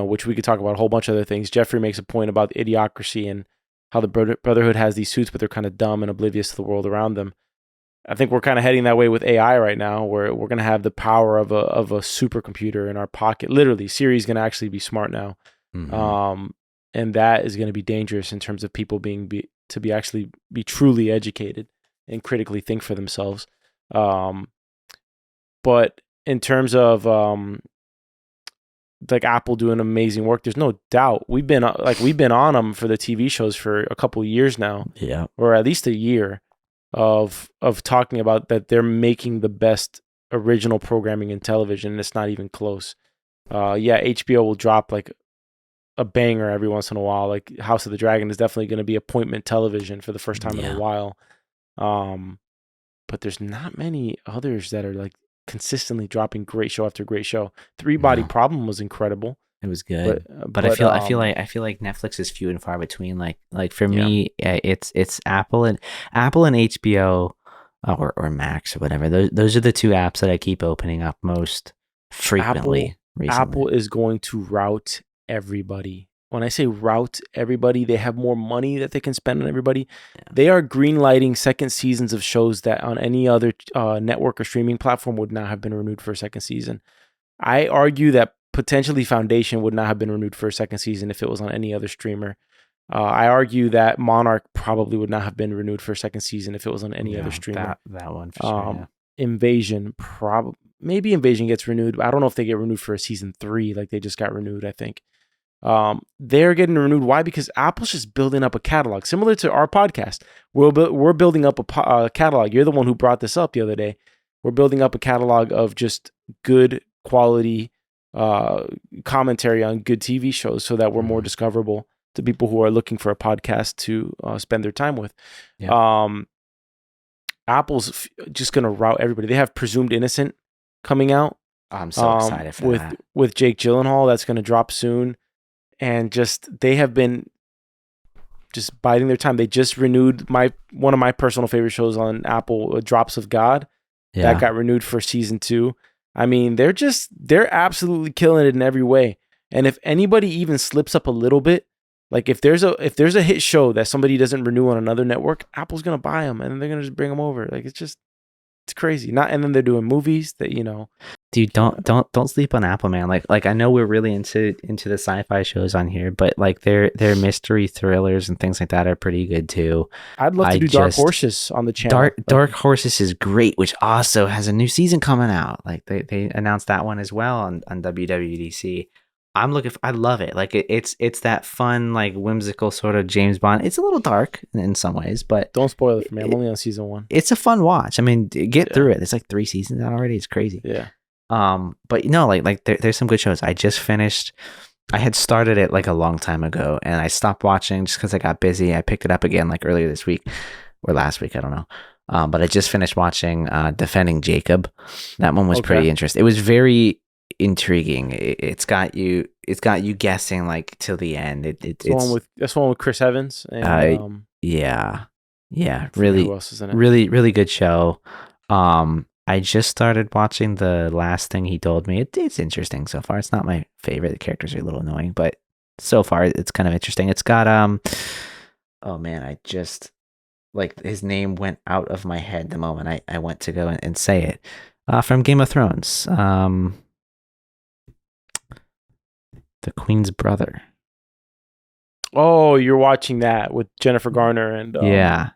which we could talk about a whole bunch of other things. Jeffrey makes a point about the Idiocracy and how the Brotherhood has these suits, but they're kind of dumb and oblivious to the world around them. I think we're kind of heading that way with AI right now, where we're going to have the power of a supercomputer in our pocket. Literally, Siri's going to actually be smart now. Mm-hmm. And that is going to be dangerous in terms of people being truly educated and critically think for themselves. Um, but in terms of like Apple doing amazing work, there's no doubt. We've been on them for the TV shows for a couple of years now, Yeah. or at least a year of talking about that they're making the best original programming in television, and it's not even close. Yeah, HBO will drop like a banger every once in a while. Like House of the Dragon is definitely going to be appointment television for the first time in a while. But there's not many others that are like consistently dropping great show after great show. Three Body Problem was incredible. It was good, but I feel like Netflix is few and far between. Like for me, it's Apple and HBO, or Max or whatever. Those are the two apps that I keep opening up most frequently recently. Apple is going to route everybody. When I say route everybody, they have more money that they can spend on everybody. Yeah. They are greenlighting second seasons of shows that on any other network or streaming platform would not have been renewed for a second season. I argue that potentially Foundation would not have been renewed for a second season if it was on any other streamer. I argue that Monarch probably would not have been renewed for a second season if it was on any other streamer. That one for sure. Invasion, maybe Invasion gets renewed. I don't know if they get renewed for a season 3, like they just got renewed, I think. They're getting renewed. Why? Because Apple's just building up a catalog, similar to our podcast. We're building up a catalog. You're the one who brought this up the other day. We're building up a catalog of just good quality commentary on good TV shows, so that we're more discoverable to people who are looking for a podcast to spend their time with. Yeah. Apple's just gonna route everybody. They have Presumed Innocent coming out. I'm so excited for that with Jake Gyllenhaal. That's gonna drop soon. And just they have been just biding their time. They just renewed one of my personal favorite shows on Apple, Drops of God. Yeah. That got renewed for season 2. I mean, they're absolutely killing it in every way. And if anybody even slips up a little bit, like if there's a hit show that somebody doesn't renew on another network, Apple's gonna buy them and then they're gonna just bring them over. Like it's crazy. And then they're doing movies that, Dude, don't sleep on Apple, man. Like I know we're really into the sci-fi shows on here, but like their mystery thrillers and things like that are pretty good too. I'd love to do Dark Horses on the channel. Dark Horses is great, which also has a new season coming out. Like they announced that one as well on WWDC. I love it. Like it's that fun, like whimsical sort of James Bond. It's a little dark in some ways, but don't spoil it for me. I'm only on season 1. It's a fun watch. I mean, get through it. There's like 3 seasons out already. It's crazy. Yeah. But like there's some good shows. I just finished. I had started it like a long time ago, and I stopped watching just because I got busy. I picked it up again like earlier this week or last week. I don't know. But I just finished watching Defending Jacob. That one was pretty interesting. It was very intriguing. It's got you guessing like till the end. That's the one with Chris Evans. And, yeah, really, who else is in it? really good show. I just started watching the last thing he told me. It's interesting so far. It's not my favorite. The characters are a little annoying, but so far it's kind of interesting. It's got oh man, I just like his name went out of my head the moment I went to go and say it. From Game of Thrones. The Queen's brother. Oh, you're watching that with Jennifer Garner and yeah.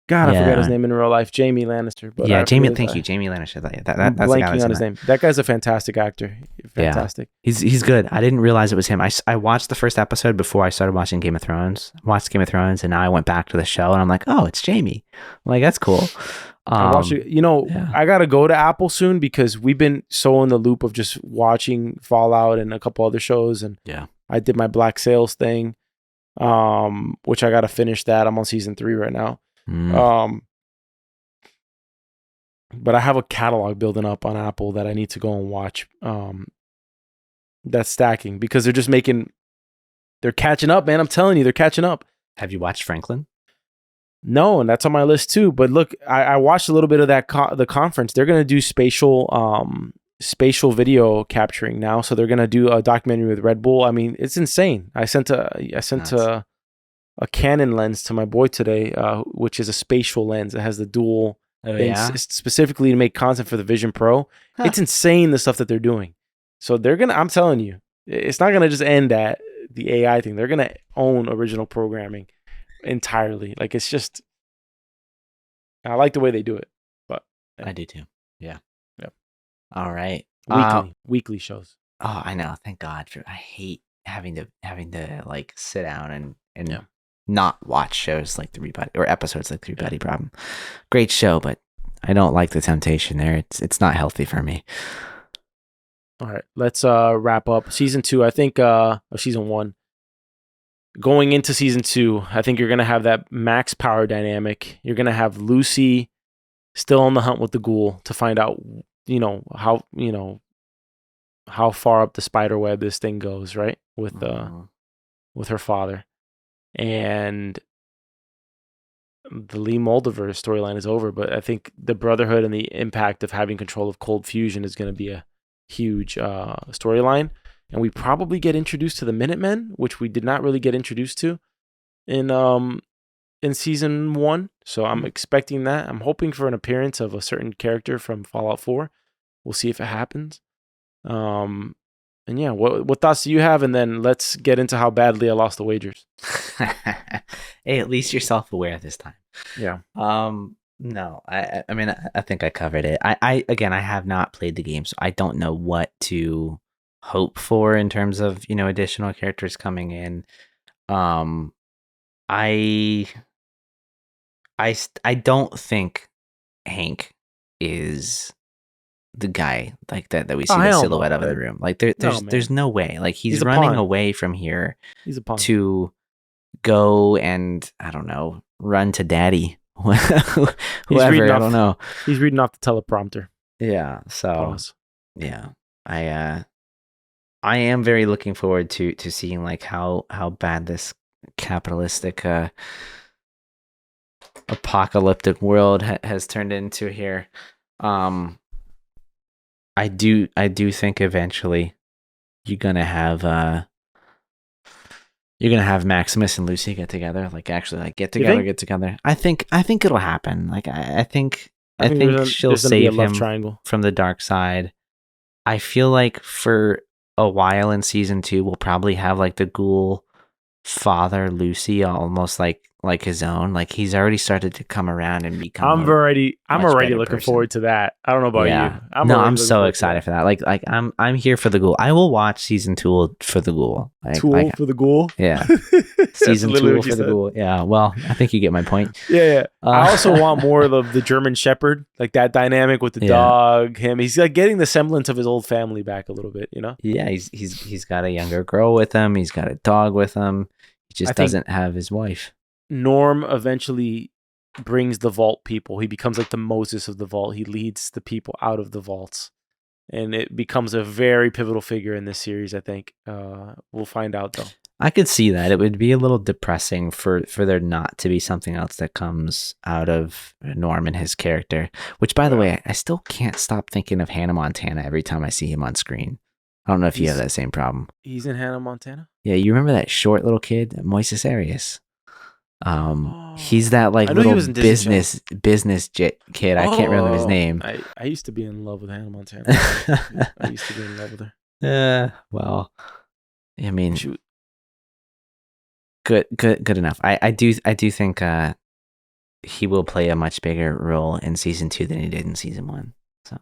God, I forgot his name in real life. Jamie Lannister. But thank you, Jamie Lannister. That's blanking on his name. That guy's a fantastic actor. Fantastic. Yeah. He's good. I didn't realize it was him. I watched the first episode before I started watching Game of Thrones. Watched Game of Thrones, and now I went back to the show, and I'm like, oh, it's Jamie. I'm like, that's cool. I gotta go to Apple soon because we've been so in the loop of just watching Fallout and a couple other shows, and I did my Black Sails thing, which I gotta finish that. I'm on season 3 right now. But I have a catalog building up on Apple that I need to go and watch. That's stacking because they're catching up, man. I'm telling you, they're catching up. Have you watched Franklin? No, and that's on my list too. But look, I watched a little bit of that the conference. They're gonna do spatial video capturing now, so they're gonna do a documentary with Red Bull. I mean, it's insane. I sent a Canon lens to my boy today, which is a spatial lens. It has the dual things specifically to make content for the Vision Pro. Huh. It's insane the stuff that they're doing. So I'm telling you, it's not gonna just end at the AI thing. They're gonna own original programming entirely. Like it's just, I like the way they do it. But I do too. Yeah. Yep. All right. Weekly shows. Oh, I know. Thank God. I hate having to like sit down and Yeah. not watch shows like the Rebuddy or episodes like the Rebuddy Problem. Great show, but I don't like the temptation there. It's not healthy for me. All right, let's wrap up season 2. I think or season 1. Going into season 2, I think you're gonna have that max power dynamic. You're gonna have Lucy still on the hunt with the ghoul to find out, how far up the spider web this thing goes, right? With her father. And the Lee Moldaver storyline is over, but I think the Brotherhood and the impact of having control of cold fusion is going to be a huge storyline. And we probably get introduced to the Minutemen, which we did not really get introduced to in season 1. So I'm expecting that. I'm hoping for an appearance of a certain character from Fallout 4. We'll see if it happens. And yeah, what thoughts do you have? And then let's get into how badly I lost the wagers. Hey, at least you're self-aware this time. Yeah. No, I mean, I think I covered it. I have not played the game, so I don't know what to hope for in terms of, additional characters coming in. I don't think Hank is the guy like that we see the silhouette of in the room. Like there's no way. Like he's running away from here. He's a pawn. To go and I don't know, run to daddy. Whoever, I don't know. He's reading off the teleprompter. Yeah. So yeah. I am very looking forward to seeing like how bad this capitalistic apocalyptic world has turned into here. I do think eventually you're gonna have Maximus and Lucy get together, like actually like get together. I think it'll happen. Like I think she'll save him from the dark side. I feel like for a while in season 2 we'll probably have like the ghoul father Lucy almost like his own. Like he's already started to come around and become I'm already looking forward to that. I don't know about you. I'm so excited for that. Like I'm here for the ghoul. I will watch season 2 for the ghoul. For the ghoul? Yeah. Season 2 for the ghoul. Yeah. Well, I think you get my point. Yeah. I also want more of the German Shepherd, like that dynamic with the dog, him. He's like getting the semblance of his old family back a little bit, Yeah, he's got a younger girl with him. He's got a dog with him. He just doesn't have his wife. Norm eventually brings the vault people. He becomes like the Moses of the vault. He leads the people out of the vaults. And it becomes a very pivotal figure in this series, I think. We'll find out, though. I could see that. It would be a little depressing for there not to be something else that comes out of Norm and his character. Which, by the way, I still can't stop thinking of Hannah Montana every time I see him on screen. I don't know if you have that same problem. He's in Hannah Montana? Yeah, you remember that short little kid, Moises Arias? He's that like little business kid. I can't remember his name. I used to be in love with Hannah Montana. I used to be in love with her. Well, I mean, good enough. I do think he will play a much bigger role in season 2 than he did in season 1. So.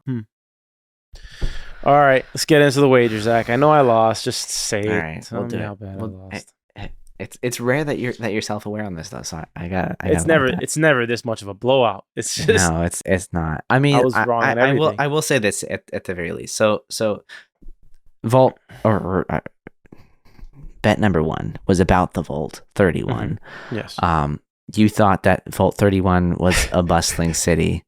All right, let's get into the wager, Zach. I know I lost. Just say it. All right, Tell me how bad I lost. It's rare that you're self-aware on this though, so I got. It's never this much of a blowout. It's just no, it's not. I mean, I was wrong on everything. I will say this at the very least. So Vault or bet number 1 was about the Vault 31. Mm-hmm. Yes. You thought that Vault 31 was a bustling city.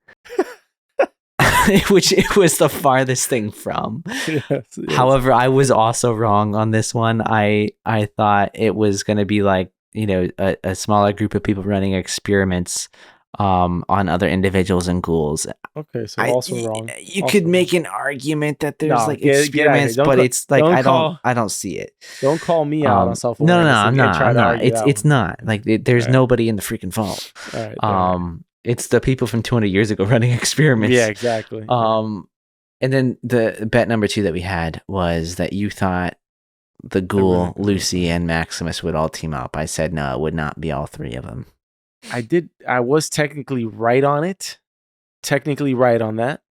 Which it was the farthest thing from. Yes. However, I was also wrong on this one. I thought it was going to be like, a smaller group of people running experiments on other individuals and ghouls. Okay, so also wrong. You could make an argument that there's experiments, but it's like I don't see it. Don't call me out on self-awareness. No, I'm not. It's not. Like there's nobody in the freaking vault. All right, it's the people from 200 years ago running experiments. Yeah, exactly. And then the bet number 2 that we had was that you thought the ghoul, Lucy, and Maximus would all team up. I said no, it would not be all 3 of them. I was technically right on it, technically right on that.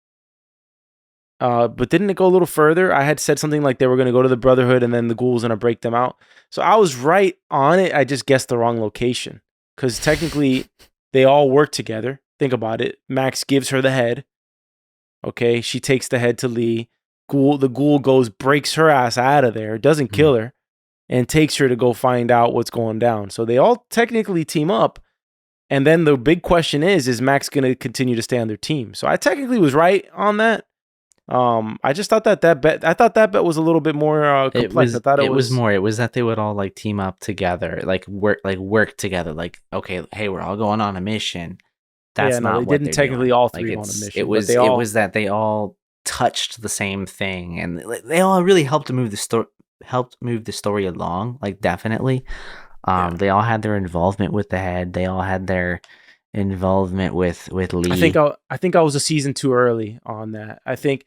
But didn't it go a little further? I had said something like they were going to go to the Brotherhood and then the Ghoul was going to break them out. So I was right on it. I just guessed the wrong location. Because technically, they all work together. Think about it. Max gives her the head. Okay, she takes the head to Lee. The Ghoul goes, breaks her ass out of there, doesn't kill her, and takes her to go find out what's going down. So they all technically team up. And then the big question is Max going to continue to stay on their team? So I technically was right on that. I just thought that bet was a little bit more complex. It was more. It was that they would all like team up together, work together. Like, okay, hey, we're all going on a mission. That's not they what didn't technically doing. all three on a mission. It was that they all touched the same thing, and they all really helped to move the story along. Like, definitely, they all had their involvement with the head. They all had their involvement with Lee. I think I was a season too early on that. I think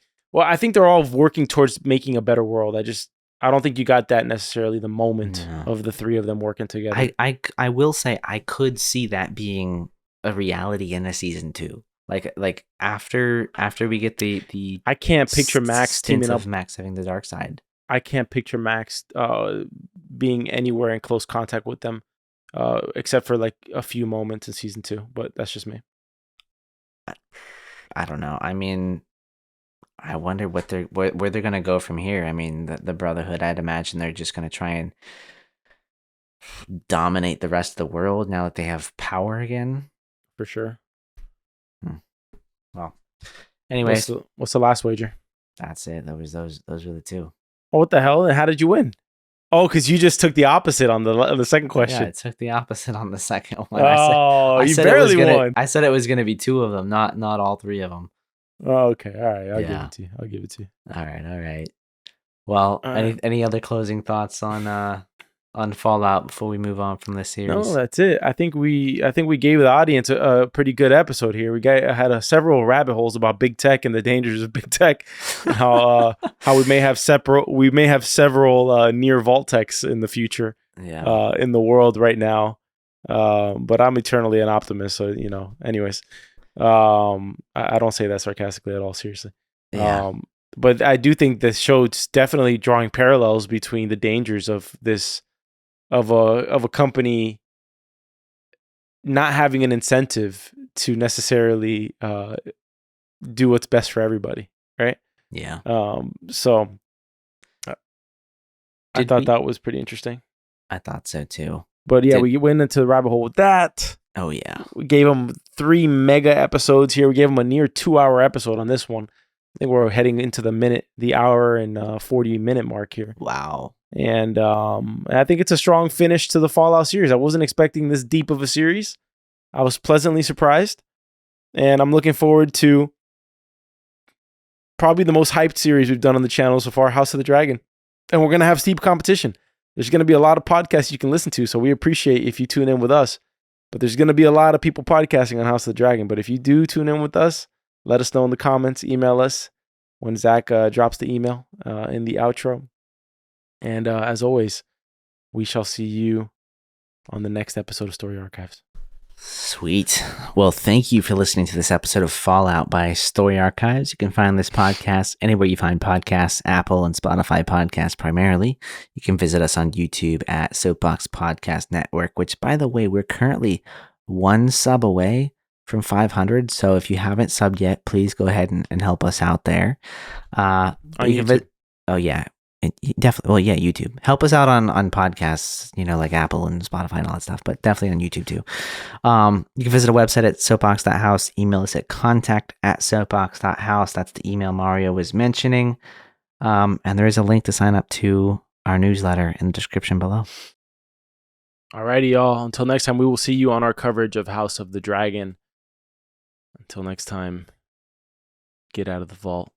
they're all working towards making a better world. I don't think you got that necessarily the moment of the three of them working together. I will say I could see that being a reality in a season 2. Like after we get the I can't picture Max teaming up. Max having the dark side. I can't picture Max being anywhere in close contact with them, except for like a few moments in season 2. But that's just me. I don't know. I mean, I wonder where they're gonna go from here. I mean, the Brotherhood. I'd imagine they're just gonna try and dominate the rest of the world now that they have power again. For sure. Well, anyways, what's the last wager? That's it. Those were the two. Oh, what the hell? And how did you win? Oh, because you just took the opposite on the second question. Yeah, I took the opposite on the second one. You barely won. I said it was gonna be 2 of them, not all 3 of them. Oh, okay. All right. I'll give it to you. All right. Well, any other closing thoughts on Fallout before we move on from this series? No, that's it. I think we gave the audience a pretty good episode here. We had several rabbit holes about big tech and the dangers of big tech, and how we may have several near Vault Techs in the future. Yeah. In the world right now. But I'm eternally an optimist. So anyways. I don't say that sarcastically at all, seriously. Yeah. But I do think this show's definitely drawing parallels between the dangers of a company not having an incentive to necessarily do what's best for everybody, right? Yeah. So I thought that was pretty interesting. I thought so too. But yeah, we went into the rabbit hole with that. Oh yeah. We gave them 3 mega episodes here. We gave them a near 2-hour episode on this one. I think we're heading into the hour and 40-minute mark here. Wow. And I think it's a strong finish to the Fallout series. I wasn't expecting this deep of a series. I was pleasantly surprised. And I'm looking forward to probably the most hyped series we've done on the channel so far, House of the Dragon. And we're going to have steep competition. There's going to be a lot of podcasts you can listen to, so we appreciate if you tune in with us. But there's going to be a lot of people podcasting on House of the Dragon. But if you do tune in with us, let us know in the comments. Email us when Zach drops the email in the outro. And as always, we shall see you on the next episode of Story Archives. Sweet. Well, thank you for listening to this episode of Fallout by Story Archives. You can find this podcast anywhere you find podcasts, Apple and Spotify podcasts primarily. You can visit us on YouTube at Soapbox Podcast Network, which, by the way, we're currently 1 sub away from 500. So if you haven't subbed yet, please go ahead and help us out there. On YouTube. Oh, yeah. Definitely. Well, yeah, YouTube. Help us out on podcasts, like Apple and Spotify and all that stuff, but definitely on YouTube too. You can visit our website at soapbox.house. Email us at contact@soapbox.house. That's the email Mario was mentioning. And there is a link to sign up to our newsletter in the description below. Alrighty, y'all. Until next time, we will see you on our coverage of House of the Dragon. Until next time, get out of the vault.